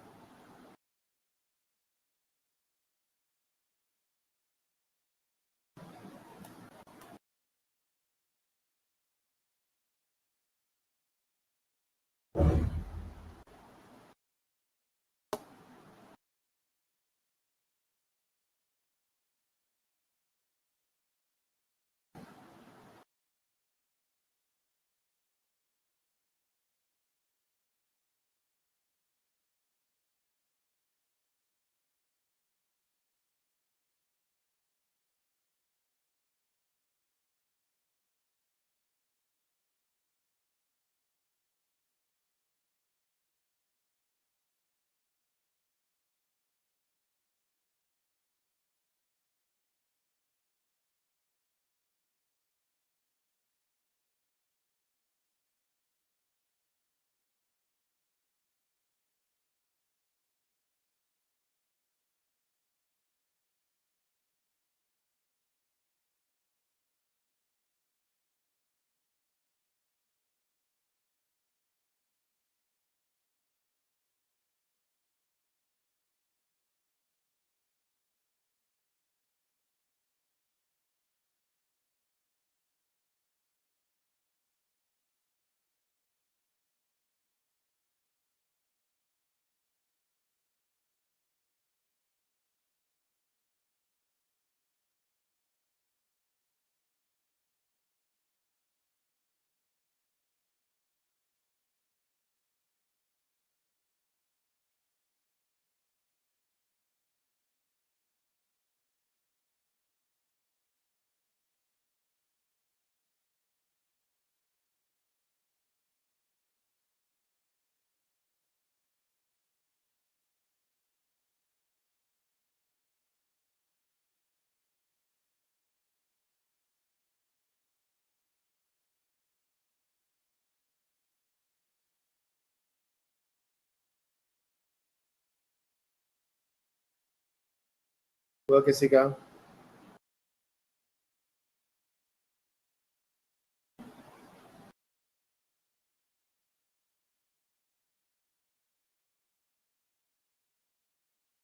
हुआ किसी का?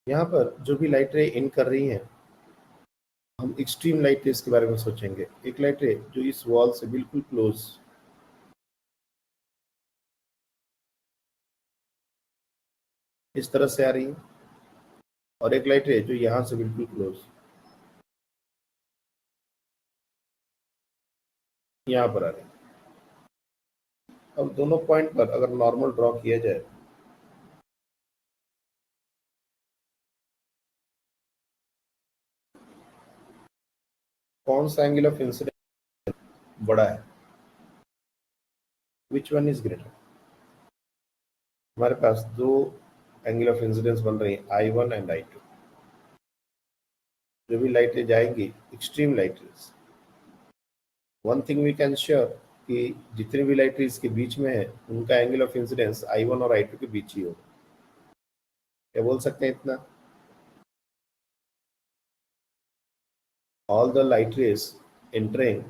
यहाँ पर जो भी लाइट रे इन कर रही हैं हम एक्सट्रीम लाइट रेस के बारे में सोचेंगे। एक लाइट रे जो इस वॉल से बिल्कुल क्लोज इस तरह से आ रही है, और एक लाइट रे जो यहाँ से बिल्कुल क्लोज यहाँ पर आ रही है। अब दोनों पॉइंट पर अगर नॉर्मल ड्रॉ किया जाए कौन सा एंगल ऑफ इंसिडेंस बड़ा है, विच वन इज ग्रेटर? हमारे पास दो एंगल ऑफ इंसिडेंस बन रही है I1 एंड I2। जो भी लाइटें जाएंगी extreme light rays, one thing we can sure कि जितनी भी लाइट रेस के बीच में है उनका एंगल ऑफ इंसिडेंस I1 और I2 के बीच ही होगा। क्या बोल सकते हैं इतना? All the light rays entering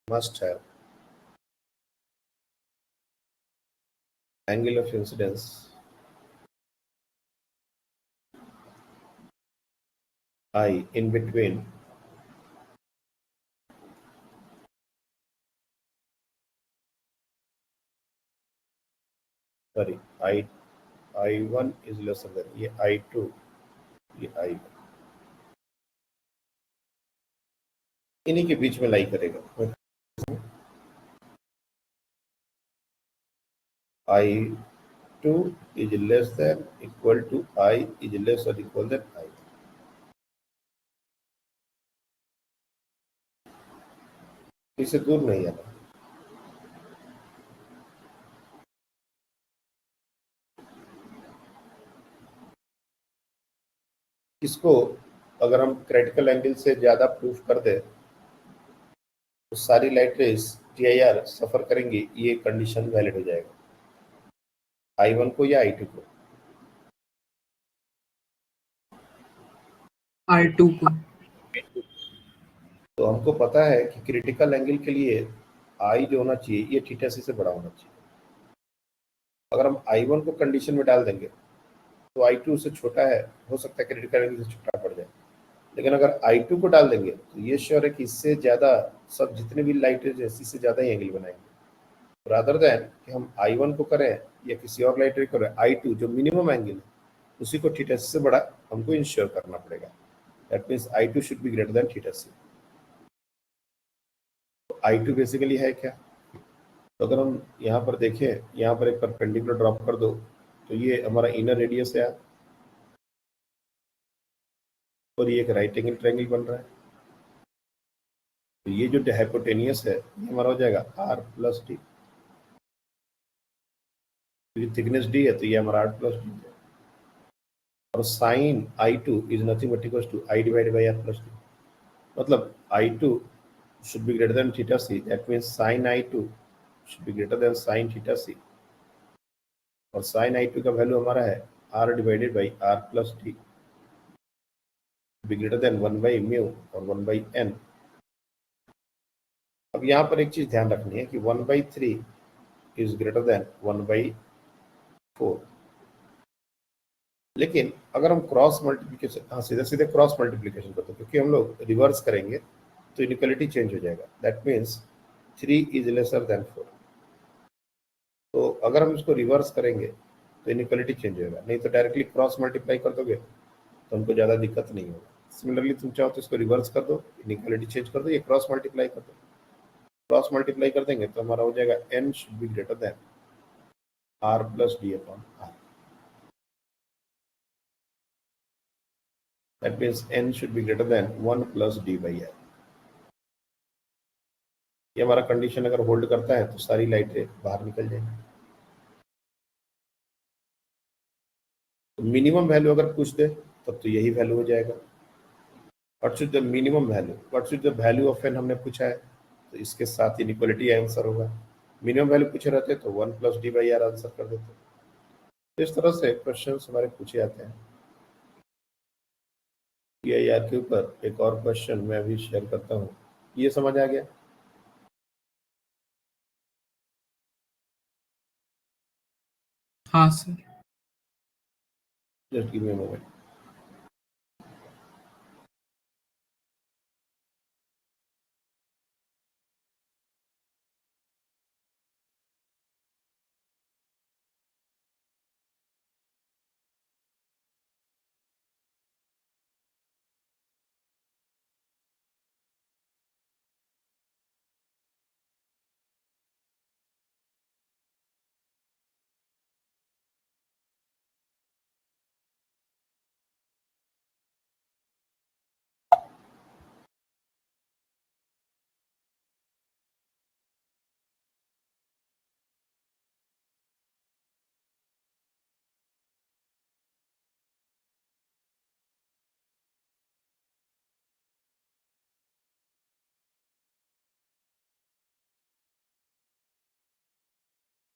must have angle of incidence I in between sorry I1 is lesser than ये I2 ये I1 इन्हीं के बीच में लाई करेगा I2 is less than equal to I is less or equal than I. इससे दूर नहीं आना। इसको अगर हम क्रिटिकल एंगल से ज्यादा प्रूफ कर दे तो सारी लाइट रेज TIR सफर करेंगी, ये कंडीशन वैलिड हो जाएगा I1 को या I2 को। I2 को। तो हमको पता है कि क्रिटिकल एंगल के लिए I जो होना चाहिए ये θc से बड़ा होना चाहिए। अगर हम I1 को कंडीशन में डाल देंगे तो I2 से छोटा है, हो सकता है क्रिटिकल एंगल से छोटा पड़ जाए, लेकिन अगर I2 को डाल देंगे तो ये श्योर है कि इससे ज्यादा सब जितने भी लाइट रेज है इससे ज्यादा ही एंगल बनाएंगे। रादर देन कि हम I1 को करें या किसी और लाइट रे को करें, I2 जो मिनिमम एंगल है उसी को θc से बड़ा हमको इंश्योर करना पड़ेगा। That means I2 should be greater then θc। तो I2 बेसिकली है क्या? तो अगर हम यहाँ पर देखें, यहाँ पर एक परपेंडिकुलर ड्रॉप कर दो तो ये हमारा इनर रेडियस है और ये एक राइट एंगल ट्रायंगल बन रहा है। तो ये जो हाइपोटेनियस है ये हमारा हो जाएगा R प्लस डी। तो थिकनेस डी है तो ये हमारा R प्लस डी है। और sine I2 is nothing but equals to I divided by R plus D. मतलब I2 should be greater than theta c. That means sin I2 should be greater than sin theta c. और sin I2 का वैल्यू हमारा है R divided by R plus D, B greater than 1 by mu और 1 बाई n। अब यहाँ पर एक चीज ध्यान रखनी है कि 1 by 3 is greater than 1 by 4। लेकिन अगर हम क्रॉस मल्टीप्लिकेशन, हाँ सीधे सीधे क्रॉस मल्टीप्लिकेशन करते हैं क्योंकि हम लोग रिवर्स करेंगे तो इनइक्वालिटी चेंज हो जाएगा। That means 3 is lesser than 4। तो अगर हम इसको रिवर्स करेंगे तो इनइक्वालिटी चेंज होगा, नहीं तो डायरेक्टली क्रॉस मल्टीप्लाई कर दोगे तो हमको ज़्यादा दिक्कत नहीं होगा। सिमिलरली तुम चाहो तो इसको रिवर्स कर दो, इनइक्वालिटी चेंज कर दो, ये क्रॉस मल्टीप्लाई कर दो। क्रॉस मल्टीप्लाई कर देंगे तो हमारा हो जाएगा n should be greater then R plus D upon R। That means n should be greater than 1 plus D by R। ये हमारा कंडीशन अगर होल्ड करता है तो सारी लाइटें बाहर निकल जाएंगी। तो मिनिमम वैल्यू अगर पूछ दे तब तो यही वैल्यू हो जाएगा। What's is the minimum value, what's is the value of n हमने पूछा है तो इसके साथ इनइक्वालिटी आंसर होगा। मिनिमम वैल्यू पूछे रहते तो 1 plus D by R answer कर देते। तो इस तरह से क्वेश्चन हमारे पूछे जाते हैं। PIR के ऊपर एक और क्वेश्चन मैं अभी शेयर करता हूँ। ये समझ आ गया? हाँ sir. Just give me a moment.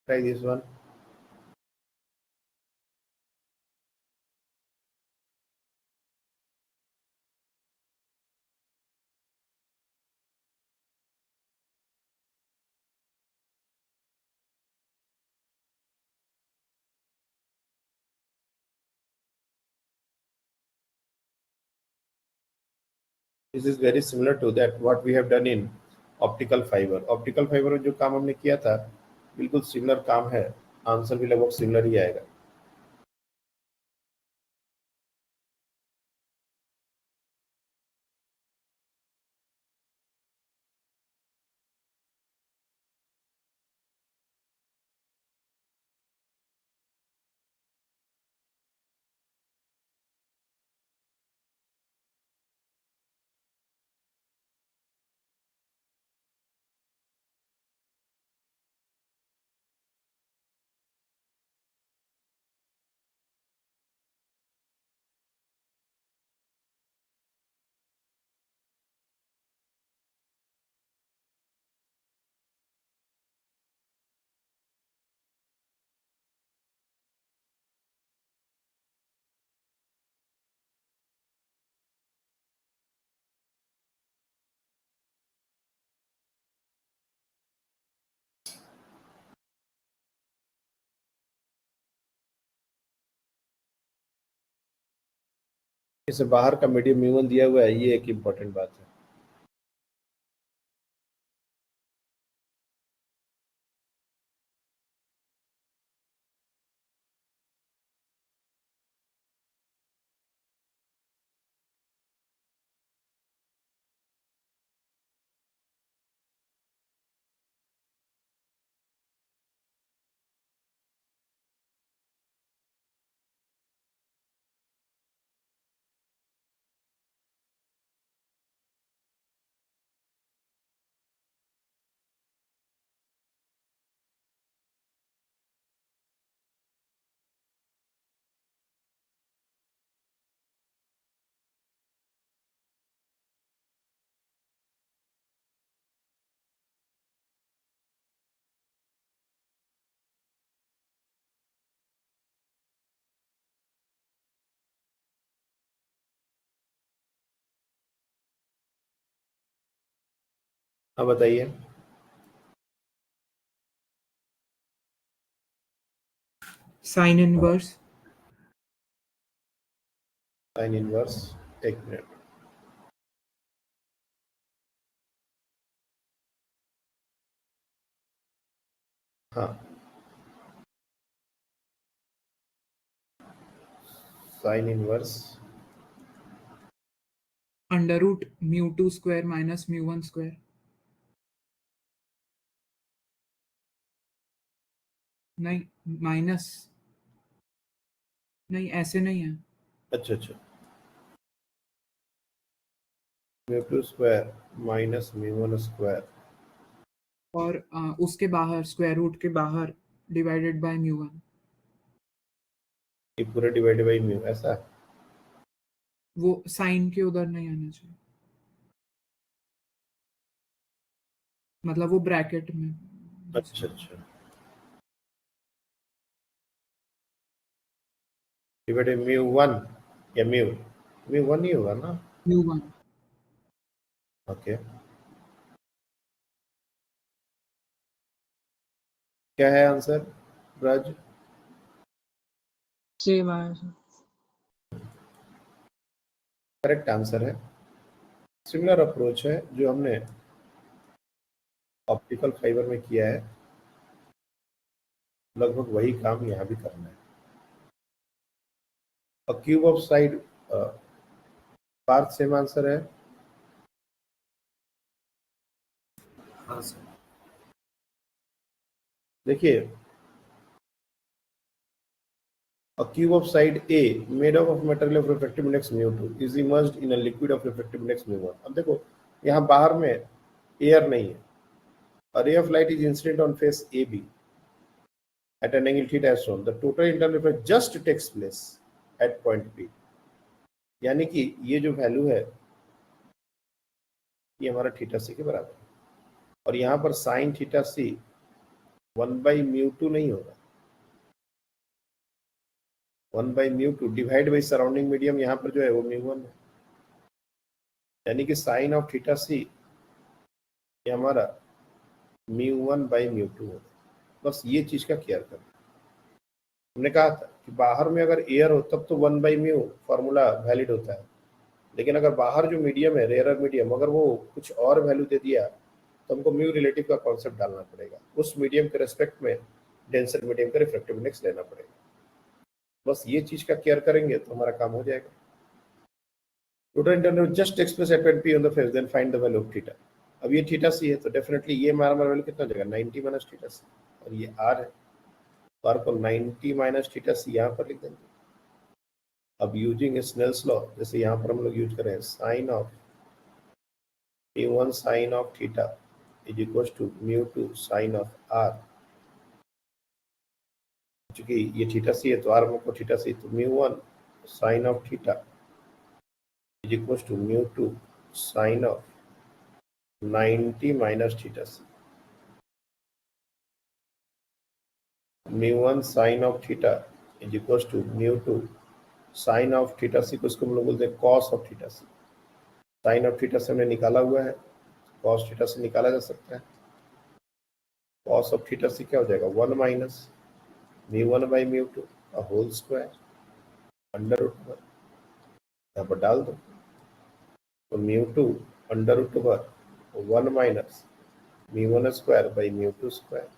Try this one. This is very similar to that what we have done in optical fibre. Optical fibre में जो काम हमने किया था बिल्कुल सिमिलर काम है, आंसर भी लगभग सिमिलर ही आएगा। इसे बाहर का मीडियम म्यू1 दिया हुआ है, ये एक इम्पोर्टेंट बात है। अब बताइए। Sine inverse. साइन इनवर्स, एक मिनट। हाँ, sine inverse under root μ2 square minus μ1 square. नहीं, माइनस नहीं, ऐसे नहीं है। अच्छा अच्छा, mu two square minus mu one square और उसके बाहर स्क्वायर रूट के बाहर डिवाइडेड बाय μ1। ये पूरा डिवाइडेड बाई म्यू, ऐसा। वो साइन के उधर नहीं आना चाहिए, मतलब वो ब्रैकेट में। अच्छा अच्छा, डिवाइडेड म्यू1 या म्यू1 ही होगा ना। μ1। ओके, क्या है आंसर ब्रज? सेम आया सर। करेक्ट आंसर है। सिमिलर अप्रोच है जो हमने ऑप्टिकल फाइबर में किया है, लगभग वही काम यहाँ भी करना है। A cube of side Parth same answer है। हाँ सर। देखिए, a cube of side A made up of material of refractive index mu2 is immersed in a liquid of refractive index mu1। अब देखो यहाँ बाहर में एयर नहीं है। A ray of light is incident on face AB at an angle theta as shown. The total internal reflection just takes place at point B। यानी कि ये जो वैल्यू है ये हमारा थीटा सी के बराबर है, और यहाँ पर साइन थीटा सी 1/μ2 नहीं होगा, 1/μ2 डिवाइड बाई सराउंडिंग मीडियम, यहाँ पर जो है वो μ1 है, यानी कि साइन ऑफ थीटा सी ये हमारा μ1/μ2 होगा। बस ये चीज का केयर करना। हमने कहा था कि बाहर में अगर एयर हो तब तो 1/μ फॉर्मूला वैलिड होता है, लेकिन अगर बाहर जो मीडियम है, रेयर मीडियम, अगर वो कुछ और वैल्यू दे दिया तो हमको म्यू रिलेटिव का कॉन्सेप्ट डालना पड़ेगा, उस मीडियम के रेस्पेक्ट में डेंसर मीडियम का रिफ्रैक्टिव इंडेक्स लेना पड़ेगा। बस ये चीज का केयर करेंगे तो हमारा काम हो जाएगा। Student just express F and P on the face, then find the value of theta. अब ये थीटा सी है तो डेफिनेटली ये हमारा वैल्यू कितना हो जाएगा, 90 माइनस थीटा सी, और ये आर है तो आर को 90 माइनस थीटा सी यहाँ पर लिख देंगे। अब यूजिंग स्नेल्स लॉ, जैसे यहाँ पर हम लोग यूज करें sine of mu one sine of theta is equal to mu two sine of R. चूंकि ये थीटा सी है तो आर को थीटा सी, तो mu one sine of theta is equal to mu two sine of 90 minus theta C. Mu one sine of theta is equal to mu two sine of theta C, को इसको हम लोग बोलते हैं cos of theta C. Sine of theta से हमने निकाला हुआ है, कॉस थीटा से निकाला जा सकता है। कॉस ऑफ थीटा सी क्या हो जाएगा, 1 माइनस म्यू1 बाई म्यू2 का होल स्क्वायर अंडर रूट पर, यहाँ पर डाल दो तो म्यू2 अंडर रूट पर 1 minus mu one square by mu two square,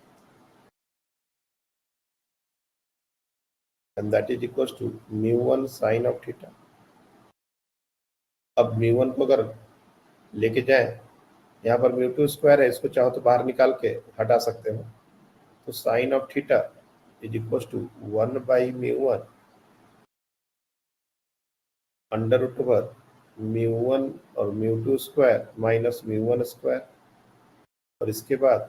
and that is equal to mu one sine of theta. अब म्यू1 को अगर लेके जाए, यहाँ पर म्यू2 स्क्वायर है, इसको चाहो तो बाहर निकाल के हटा सकते हो, तो sine of theta is equal to 1 by mu one under root पर म्यू1 और mu two square minus mu one square, और इसके बाद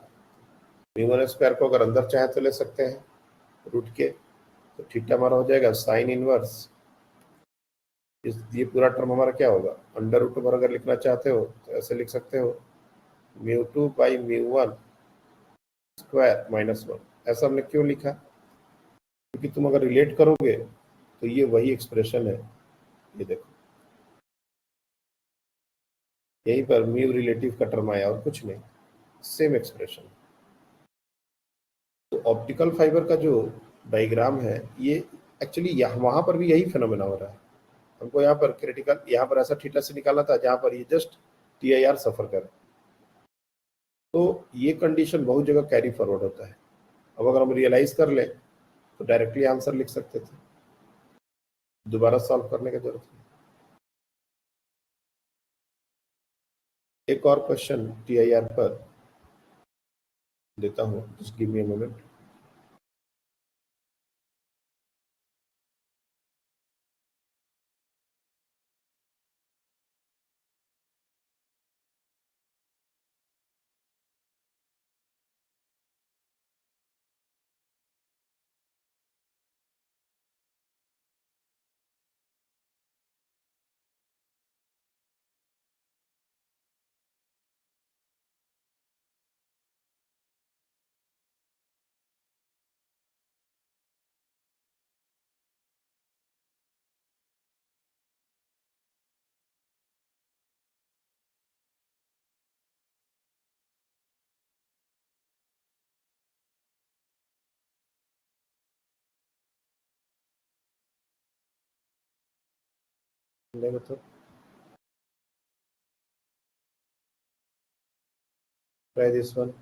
म्यू1 स्क्वायर को अगर अंदर चाहे तो ले सकते हैं रूट के, तो थीटा हमारा हो जाएगा साइन इनवर्स, ये पूरा टर्म हमारा क्या होगा, अंडर रूट पर अगर लिखना चाहते हो तो ऐसे लिख सकते हो म्यू2 बाई म्यू1 स्क्वायर माइनस 1। ऐसा हमने क्यों लिखा, क्योंकि तुम अगर रिलेट करोगे तो ये वही एक्सप्रेशन है, ये देखो यहीं पर म्यू रिलेटिव का टर्म आया और कुछ नहीं, सेम एक्सप्रेशन। तो ऑप्टिकल फाइबर का जो डायग्राम है, ये एक्चुअली यहाँ वहां पर भी यही फिनोमेना हो रहा है। हमको यहाँ पर क्रिटिकल, यहाँ पर ऐसा थीटा से निकाला था जहाँ पर ये जस्ट TIR सफर करे, तो ये कंडीशन बहुत जगह कैरी फॉरवर्ड होता है। अब अगर हम रियलाइज कर ले तो डायरेक्टली आंसर लिख सकते थे, दोबारा सॉल्व करने की जरूरत नहीं। एक और क्वेश्चन TIR पर देता हूँ, just give me a moment. तो try this one.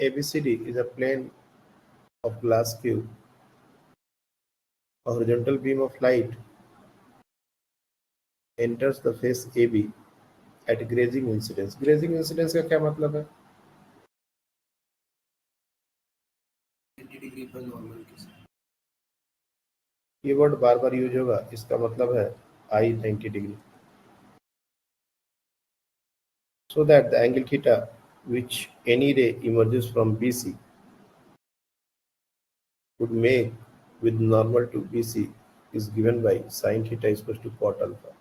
ABCD is a plane of glass cube. A horizontal beam of light enters the face AB at grazing incidence. Grazing incidence का क्या मतलब है? 90 डिग्री पर नॉर्मल के साथ। ये वर्ड बार बार यूज होगा, इसका मतलब है I 90 degree. So that the angle theta which any ray emerges from BC would make with normal to BC is given by sin theta is equal to cot alpha.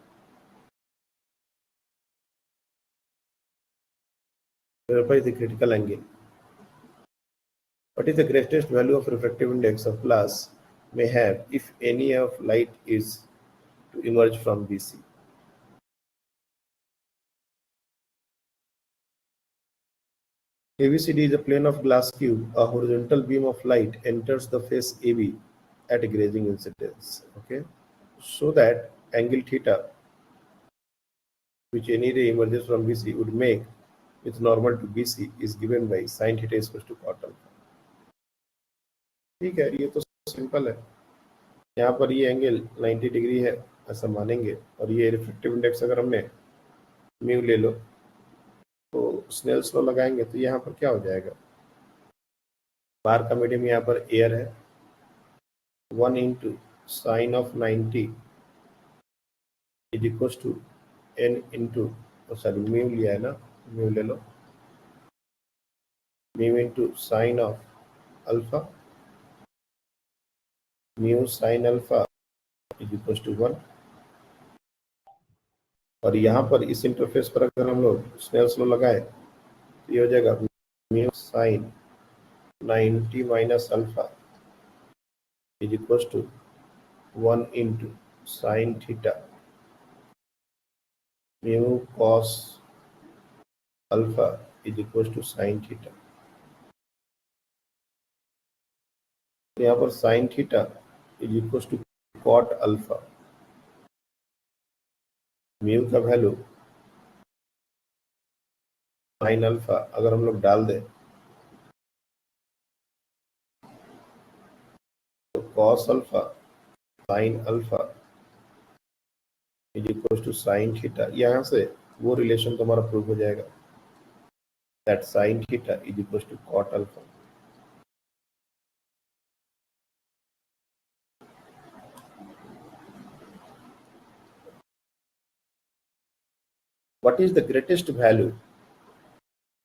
Verify the critical angle. What is the greatest value of refractive index of glass may have if any of light is to emerge from BC? ABCD is a plane of glass cube. A horizontal beam of light enters the face AB at a grazing incidence. Okay, so that angle theta, which any ray emerges from BC, would make with normal to BC is given by sin theta is equal to cot alpha. ठीक है, ये तो सिंपल है. यहाँ पर ये एंगल 90 डिग्री है ऐसा मानेंगे, और ये रिफ्लेक्टिव इंडेक्स अगर हमने म्यू ले लो तो स्नेल्स लॉ लगाएंगे तो यहाँ पर क्या हो जाएगा? बाहर का मीडियम यहाँ पर एयर है, 1 into sine of 90 is equal to n into, sorry mu लिया है ना, म्यू ले लो, mu into sine of alpha, mu sine alpha is equal to 1. और यहाँ पर इस इंटरफेस पर अगर हम लोग स्नेल्स लॉ लगाए तो ये हो जाएगा mu sine 90 minus alpha is equal to 1 into sine theta mu cos alpha is equal to sine theta. यहाँ पर sine theta is equal to cot alpha. Mu का वैल्यू साइन अल्फा अगर हम लोग डाल दें तो cos alpha sine alpha is equal to sine theta. यहाँ से वो रिलेशन तो हमारा प्रूव हो जाएगा, that sine theta is equal to cot alpha. What is the greatest value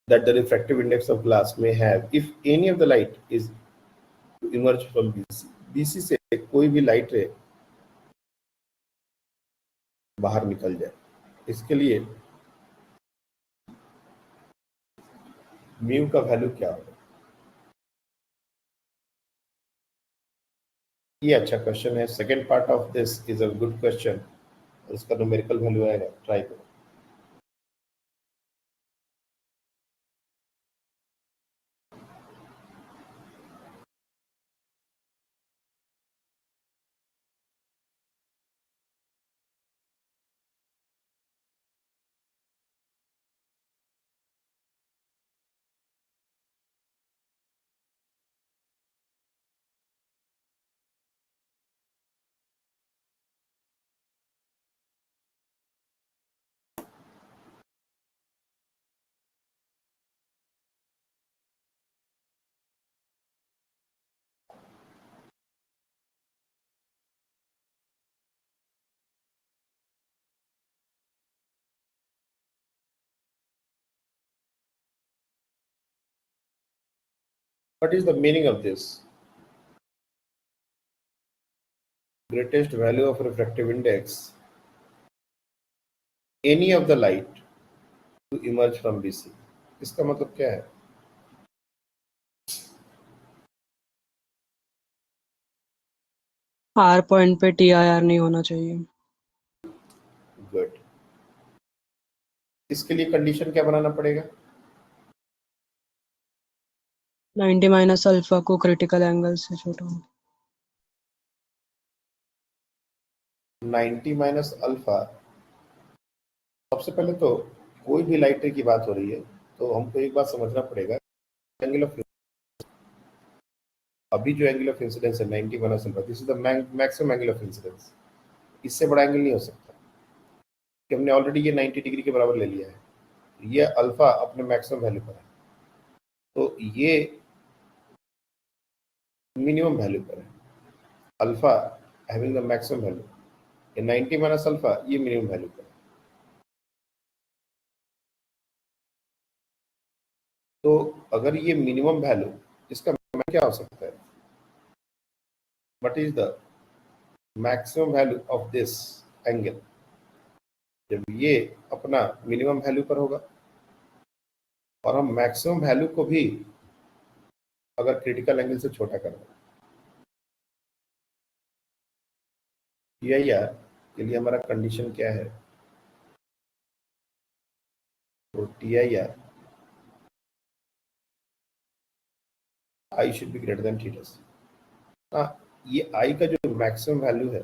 that the refractive index of glass may have if any of the light is to emerge from BC? BC से कोई भी लाइट रे बाहर निकल जाए, इसके लिए म्यू का वैल्यू क्या होगा? ये अच्छा क्वेश्चन है. Second part of this is a good question, इसका न्यूमेरिकल वैल्यू आएगा, ट्राई करो. What is the meaning of this? Greatest value of refractive index, any of the light to emerge from BC. इसका मतलब क्या है? R पॉइंट पे TIR नहीं होना चाहिए. गुड. इसके लिए कंडीशन क्या बनाना पड़ेगा? 90 माइनस अल्फा को क्रिटिकल एंगल से छोटा हो. 90 माइनस अल्फा. सबसे पहले तो कोई भी लाइट रे की बात हो रही है तो हमको एक बात समझना पड़ेगा, एंगल ऑफ अभी जो एंगल ऑफ इंसिडेंस है 90 minus alpha, this is the maximum angle of incidence. इससे बड़ा एंगल नहीं हो सकता कि हमने ऑलरेडी ये 90 डिग्री के बराबर ले लिया है। ये अल्फा अपने मैक्सिमम वैल्यू पर है, तो ये मिनिमम वैल्यू पर है। Alpha having the maximum value, ये 90 माइनस अल्फा ये मिनिमम वैल्यू पर है। तो अगर ये मिनिमम वैल्यू, इसका क्या हो सकता है, what is the maximum value of this angle, जब ये अपना मिनिमम वैल्यू पर होगा और हम मैक्सिमम वैल्यू को भी अगर क्रिटिकल एंगल से छोटा कर दें, या के लिए हमारा कंडीशन क्या है, तो T I R I should be greater than theta C. हाँ, ये आई का जो मैक्सिमम वैल्यू है,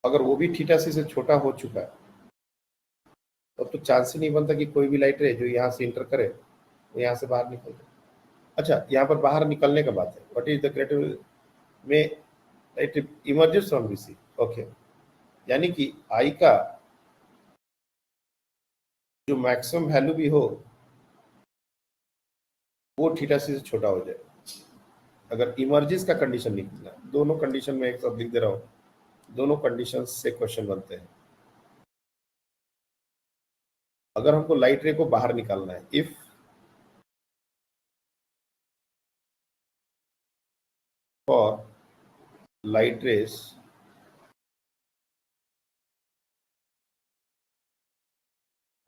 अगर वो भी थीटा सी से छोटा हो चुका है तो चांस ही नहीं बनता कि कोई भी लाइट रे जो यहाँ से इंटर करे वो यहाँ से बाहर निकल जाए। अच्छा, यहाँ पर बाहर निकलने का बात है, व्हाट इज द क्रिटिकल में light emerges from BC. Okay, यानी कि आई का जो मैक्सिमम वैल्यू भी हो वो थीटा सी से छोटा हो जाए। अगर इमर्जेस का कंडीशन निकलना, दोनों कंडीशन में एक साथ लिख दे रहा हूँ, दोनों कंडीशन से क्वेश्चन बनते हैं। अगर हमको लाइट रे को बाहर निकालना है, if for light rays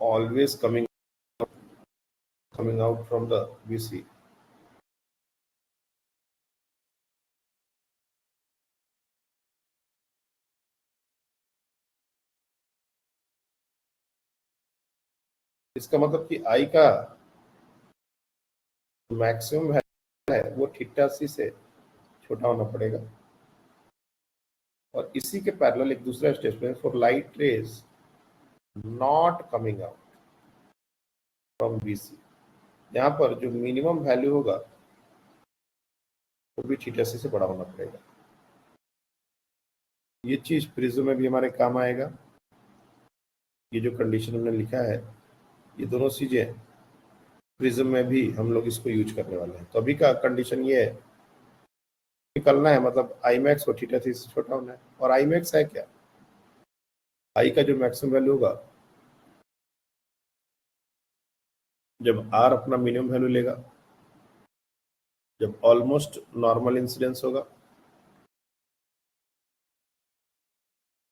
always coming out from the VC, इसका मतलब कि आई का मैक्सिमम है वो थीटा सी से छोटा होना पड़ेगा। और इसी के पैरेलल एक दूसरा statement, for light rays not coming out from BC, यहाँ पर जो मिनिमम वैल्यू होगा वो भी थीटा सी से बड़ा होना पड़ेगा। ये चीज प्रिज्म में भी हमारे काम आएगा। ये जो कंडीशन हमने लिखा है, ये दोनों चीजें प्रिज्म में भी हम लोग इसको यूज करने वाले हैं। तो अभी का कंडीशन ये है, निकलना है मतलब आई मैक्स को थीटा सी से छोटा होना है। और आई मैक्स है क्या, आई का जो मैक्सिमम वैल्यू होगा जब आर अपना मिनिमम वैल्यू लेगा, जब ऑलमोस्ट नॉर्मल इंसिडेंस होगा,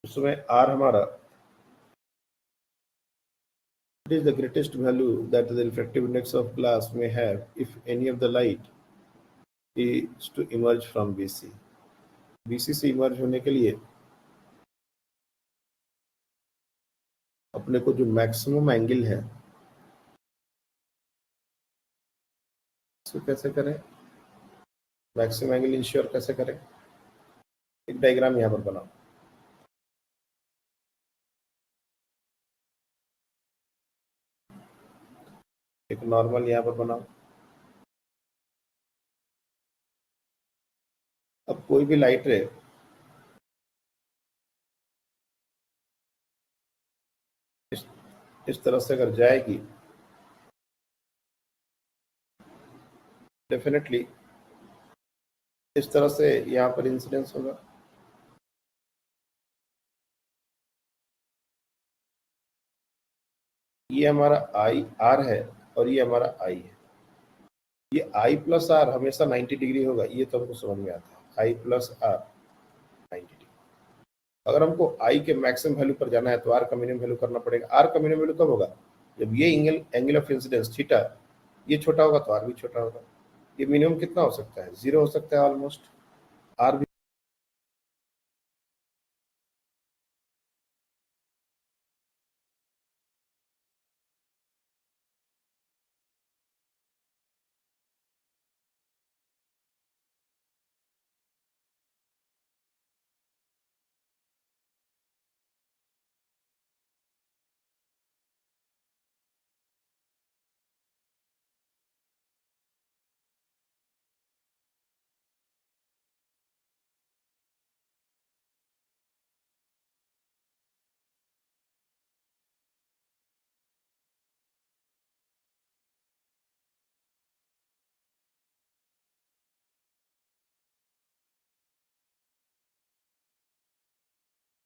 उसमें आर हमारा what is the greatest value that the refractive index of glass may have if any of the light is to emerge from BC. BC से इमर्ज होने के लिए अपने को जो मैक्सिमम एंगल है इसको कैसे करें, मैक्सिमम एंगल इंश्योर कैसे करें, एक डायग्राम यहाँ पर बनाओ। एक नॉर्मल यहाँ पर बनाओ। अब कोई भी लाइट रे इस तरह से अगर जाएगी, डेफिनेटली इस तरह से यहाँ पर इंसिडेंस होगा। ये हमारा आई आर है और ये हमारा आई है। ये आई प्लस आर हमेशा 90 डिग्री होगा, ये तो हमको समझ में आता है, आई प्लस आर 90 डिग्री। अगर हमको आई के मैक्सिमम वैल्यू पर जाना है तो आर का मिनिमम वैल्यू करना पड़ेगा। आर का मिनिमम वैल्यू कब होगा, जब ये एंगल ऑफ इंसिडेंस थीटा ये छोटा होगा तो आर भी छोटा होगा। ये मिनिमम कितना हो सकता है, 0 हो सकता है ऑलमोस्ट। आर भी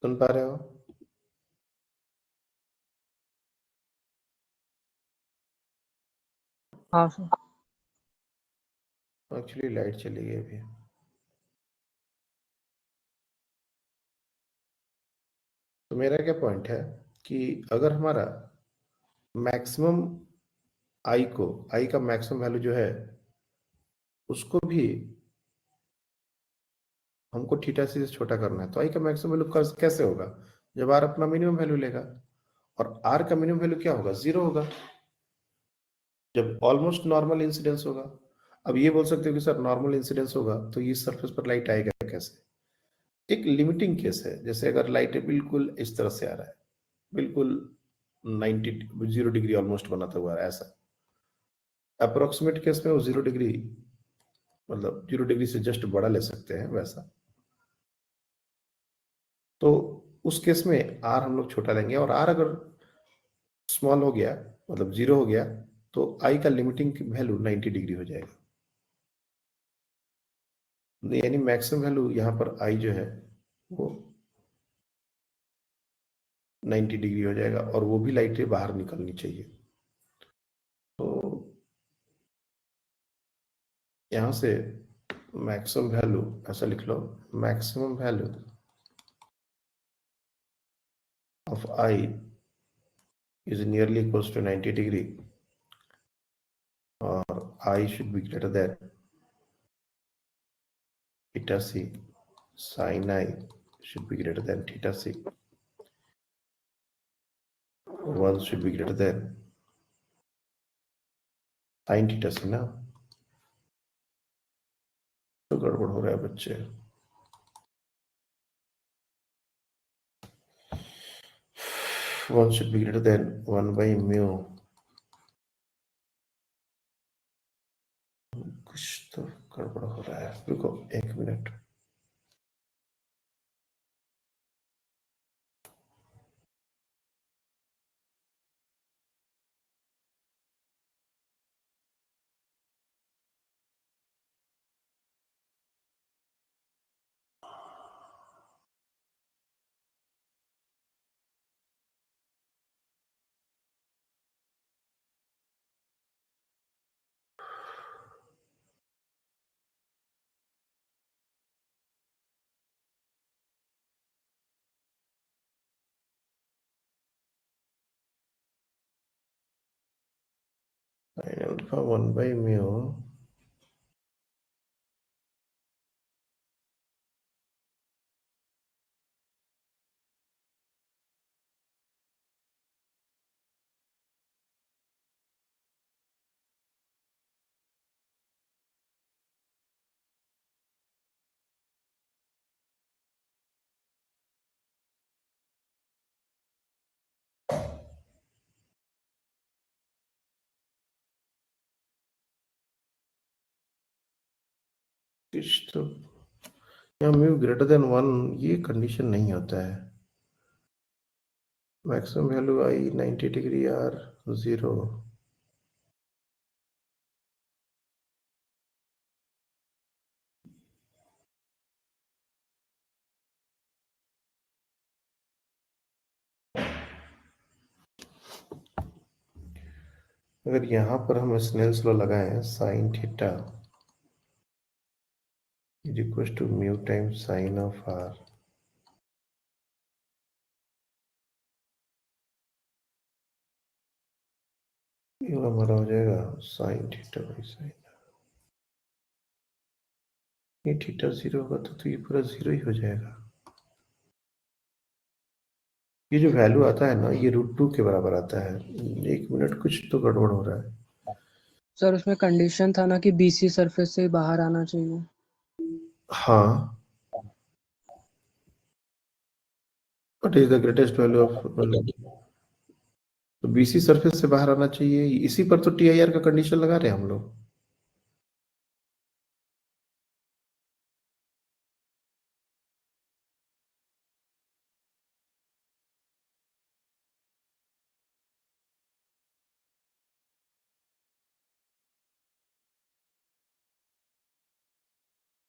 सुन पा रहे हो? हाँ सर। एक्चुअली लाइट चली गई अभी। तो मेरा क्या पॉइंट है कि अगर हमारा मैक्सिमम आई का मैक्सिमम वैल्यू जो है उसको भी हमको थीटा सी से छोटा करना है, तो आई का मैक्सिमम वैल्यू कैसे होगा? जब आर अपना मिनिमम वैल्यू लेगा, और आर का मिनिमम वैल्यू क्या होगा? 0 होगा, जब ऑलमोस्ट नॉर्मल इंसिडेंस होगा। अब ये बोल सकते हो कि सर नॉर्मल इंसिडेंस होगा तो ये सरफेस पर लाइट आएगा कैसे? एक लिमिटिंग केस है, जैसे अगर लाइट बिल्कुल इस तरह से आ रहा है, बिल्कुल 0 डिग्री ऑलमोस्ट बनाता हुआ है, ऐसा अप्रोक्सीमेट केस में वो 0 डिग्री, मतलब 0 डिग्री से जस्ट बड़ा ले सकते हैं वैसा। तो उस केस में आर हम लोग छोटा लेंगे, और आर अगर स्मॉल हो गया, मतलब 0 हो गया, तो आई का लिमिटिंग वैल्यू 90 डिग्री हो जाएगा। यानी मैक्सिमम वैल्यू यहाँ पर आई जो है वो 90 डिग्री हो जाएगा, और वो भी लाइटें बाहर निकलनी चाहिए। तो यहाँ से मैक्सिमम वैल्यू ऐसा लिख लो, maximum value of I is nearly equals to 90 degree, or I should be greater than theta c, sin I should be greater than theta c, 1 should be greater than sin theta c ना। तो गड़बड़ हो रहा है बच्चे। One should be greater than 1 by mu। कुछ तो गड़बड़ हो रहा है, रुको 1 minute. Sin alpha 1 by mu कुछ तो, या म्यू ग्रेटर देन 1, ये कंडीशन नहीं होता है। Maximum value I 90 degree R 0। अगर यहाँ पर हम स्नेल्स लॉ लगाएं, sine theta is equal to mu times sine of R, ये हमारा हो जाएगा साइन थीटा बाई साइन। ये थीटा 0 होगा तो ये पूरा 0 ही हो जाएगा। ये जो वैल्यू आता है ना, ये √2 के बराबर आता है। 1 मिनट, कुछ तो गड़बड़ हो रहा है। सर उसमें कंडीशन था ना कि बीसी सरफेस से बाहर आना चाहिए। हाँ, what is the greatest value of, तो बीसी सरफेस से बाहर आना चाहिए, इसी पर तो टीआईआर का कंडीशन लगा रहे हैं हम लोग।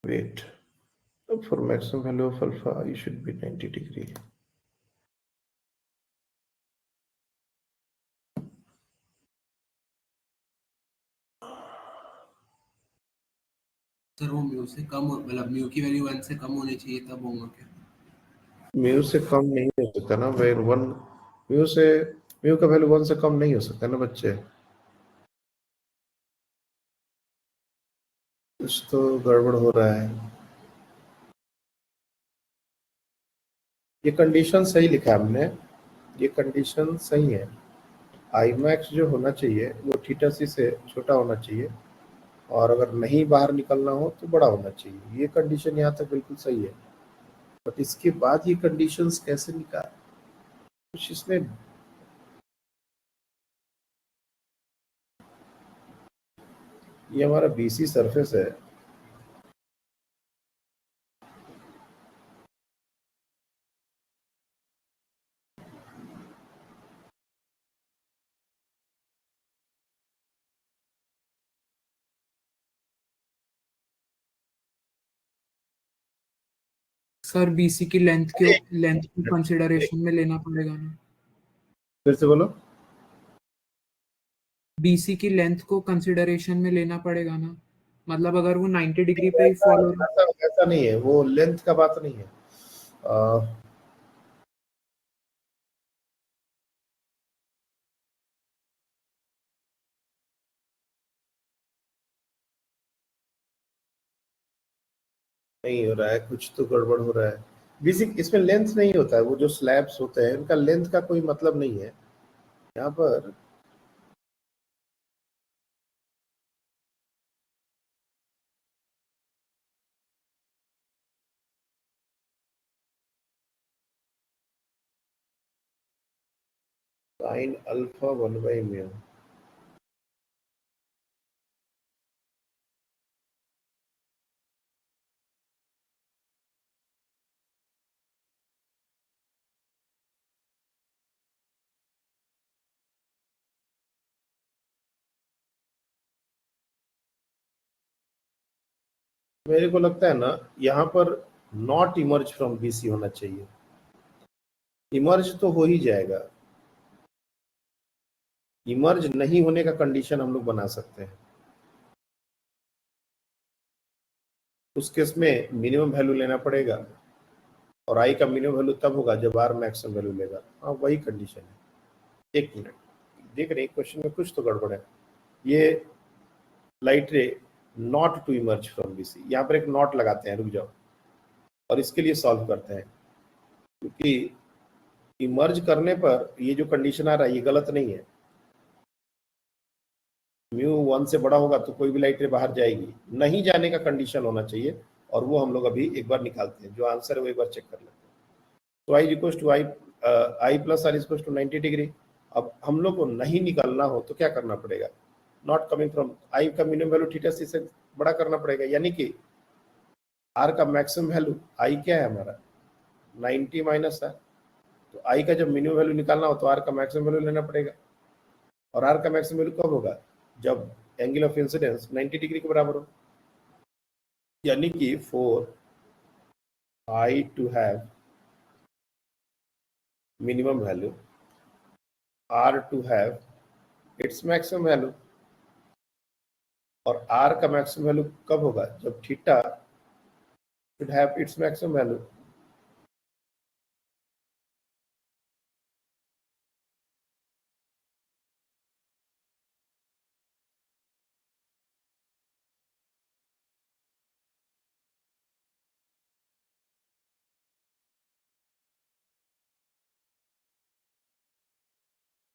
Wait, for maximum value of alpha, I should be 90 degree. Sir वो म्यू से कम मतलब म्यू की वैल्यू 1 से कम होनी चाहिए तब होगा क्या? म्यू से कम नहीं हो सकता ना भाई, वन म्यू से म्यू का वैल्यू वन से कम नहीं हो सकता ना बच्चे, कुछ तो गड़बड़ हो रहा है। ये कंडीशन सही लिखा है हमने, ये कंडीशन सही है। आई मैक्स जो होना चाहिए वो थीटा सी से छोटा होना चाहिए, और अगर नहीं बाहर निकलना हो तो बड़ा होना चाहिए। ये कंडीशन यहाँ तक बिल्कुल सही है, बट इसके बाद ये कंडीशंस कैसे निकाल, कुछ इसमें ये हमारा बीसी सरफेस है, सर बीसी की लेंथ को कंसिडरेशन में लेना पड़ेगा ना। फिर से बोलो। बीसी की लेंथ को कंसिडरेशन में लेना पड़ेगा ना, मतलब अगर वो 90 डिग्री पे ही फॉल हो रहा है। ऐसा नहीं है, वो लेंथ का बात नहीं है। नहीं हो रहा है, कुछ तो गड़बड़ हो रहा है। बेसिक इसमें लेंथ नहीं होता है, वो जो स्लैब्स होते हैं इनका लेंथ का कोई मतलब नहीं है यहाँ पर। साइन अल्फा 1/म्यू, मेरे को लगता है ना यहाँ पर नॉट इमर्ज फ्रॉम बीसी होना चाहिए, इमर्ज तो हो ही जाएगा। इमर्ज नहीं होने का कंडीशन हम लोग बना सकते हैं, उस केस में मिनिमम वैल्यू लेना पड़ेगा, और आई का मिनिमम वैल्यू तब होगा जब आर मैक्सिमम वैल्यू लेगा। हाँ वही कंडीशन है। एक मिनट, देख रहे क्वेश्चन में कुछ तो गड़बड़ है। ये light ray not to emerge from BC, यहाँ पर एक नॉट लगाते हैं, रुक जाओ, और इसके लिए सॉल्व करते हैं, क्योंकि इमर्ज करने पर ये जो कंडीशन आ रहा है ये गलत नहीं है। म्यू 1 से बड़ा होगा तो कोई भी लाइट रे बाहर जाएगी, नहीं जाने का कंडीशन होना चाहिए, और वो हम लोग अभी एक बार निकालते हैं। जो आंसर है वो एक बार चेक कर लेते हैं। तो I equal to I plus R equal to 90 degree. अब हम लोग को नहीं निकालना हो तो क्या करना पड़ेगा, नॉट कमिंग फ्रॉम आई का मिनिमम वैल्यू थीटा सी से बड़ा करना पड़ेगा, यानी कि आर का मैक्सिमम वैल्यू, आई क्या है हमारा 90 माइनस है, तो आई का जब मिनिमम वैल्यू निकालना हो तो आर का मैक्सिमम वैल्यू लेना पड़ेगा, और आर का मैक्सिमम वैल्यू कब होगा, जब एंगल ऑफ इंसिडेंस 90 डिग्री के बराबर हो, यानी कि for I to have minimum value, R to have its maximum value, और आर का मैक्सिमम वैल्यू कब होगा, जब theta should have its maximum value।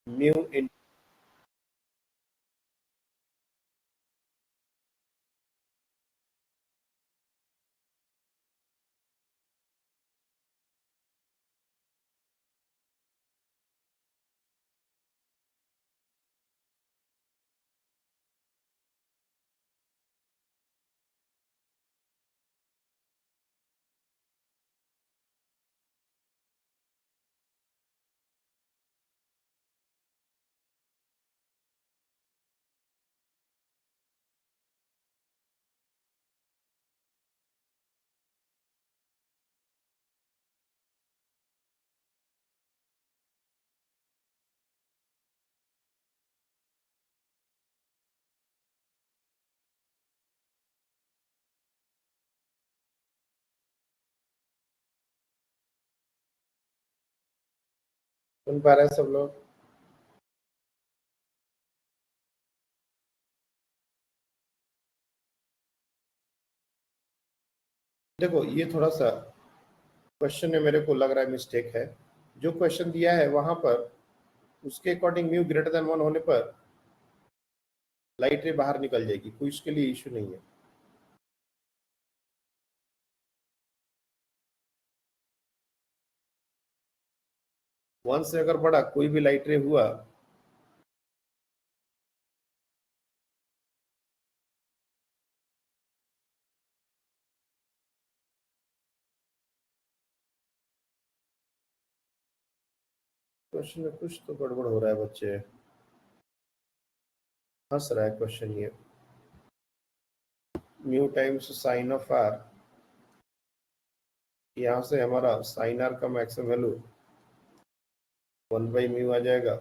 Mu इन सुन पा रहे हैं सब लोग? देखो ये थोड़ा सा क्वेश्चन में मेरे को लग रहा है मिस्टेक है। जो क्वेश्चन दिया है वहां पर उसके अकॉर्डिंग म्यू ग्रेटर देन 1 होने पर लाइट रे बाहर निकल जाएगी, कोई इसके लिए इशू नहीं है। वन से अगर बड़ा कोई भी लाइट रे हुआ क्वेश्चन में कुछ तो गड़बड़ हो रहा है बच्चे, हंस रहा है क्वेश्चन ये। Mu times sine of R, यहाँ से हमारा साइन आर का मैक्सिमम वैल्यू 1/म्यू आ जाएगा।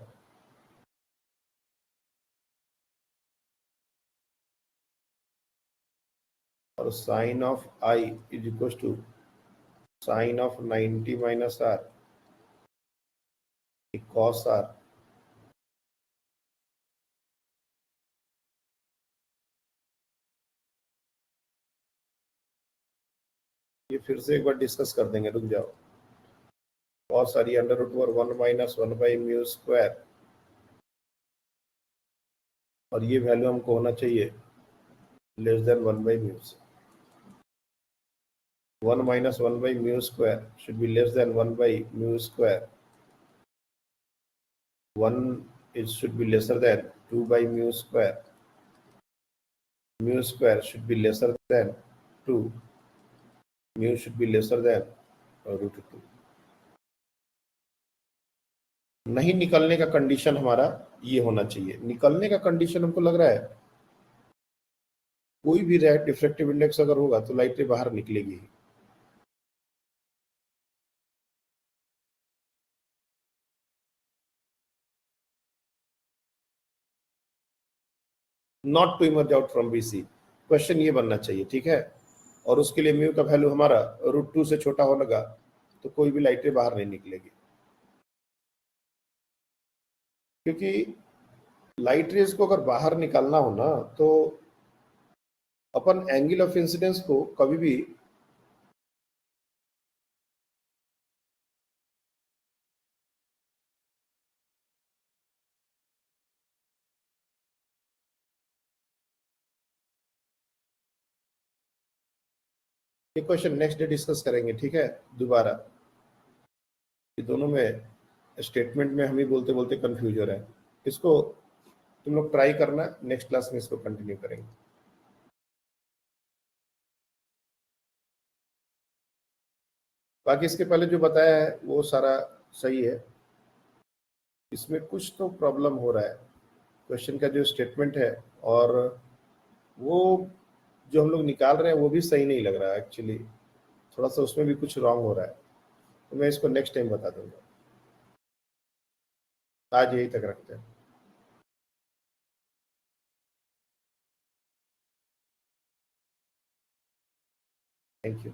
और sine of I is equal to sine of 90 minus R cos R. ये फिर से एक बार डिस्कस कर देंगे, रुक जाओ। Cos R under root over 1 minus 1/म्यू स्क्वायर, और ये वैल्यू हमको होना चाहिए लेस देन 1/म्यू से। 1 minus 1/म्यू square should be less than 1/म्यू square. 1 is should be lesser than 2/म्यू square. Mu square should be lesser than 2। Mu should be lesser than √2। नहीं निकलने का कंडीशन हमारा ये होना चाहिए। निकलने का कंडीशन हमको लग रहा है कोई भी रेट डिफ्रेक्टिव इंडेक्स अगर होगा तो लाइट रे बाहर निकलेगी। Not to emerge out from BC, question ये बनना चाहिए, ठीक है। और उसके लिए म्यू का वैल्यू हमारा √2 से छोटा होगा तो कोई भी लाइट रे बाहर नहीं निकलेगी, क्योंकि लाइट रेज को अगर बाहर निकालना हो ना तो अपन एंगल ऑफ इंसिडेंस को कभी भी ये क्वेश्चन नेक्स्ट डे डिस्कस करेंगे, ठीक है। दोबारा ये दोनों में स्टेटमेंट में हम ही बोलते बोलते कंफ्यूज हो रहे हैं। इसको तुम लोग ट्राई करना, नेक्स्ट क्लास में इसको कंटिन्यू करेंगे। बाकी इसके पहले जो बताया है वो सारा सही है, इसमें कुछ तो प्रॉब्लम हो रहा है क्वेश्चन का जो स्टेटमेंट है, और वो जो हम लोग निकाल रहे हैं वो भी सही नहीं लग रहा है एक्चुअली, थोड़ा सा उसमें भी कुछ रॉन्ग हो रहा है। तो मैं इसको नेक्स्ट टाइम बता दूंगा। आज यही तक रखते हैं। Thank you.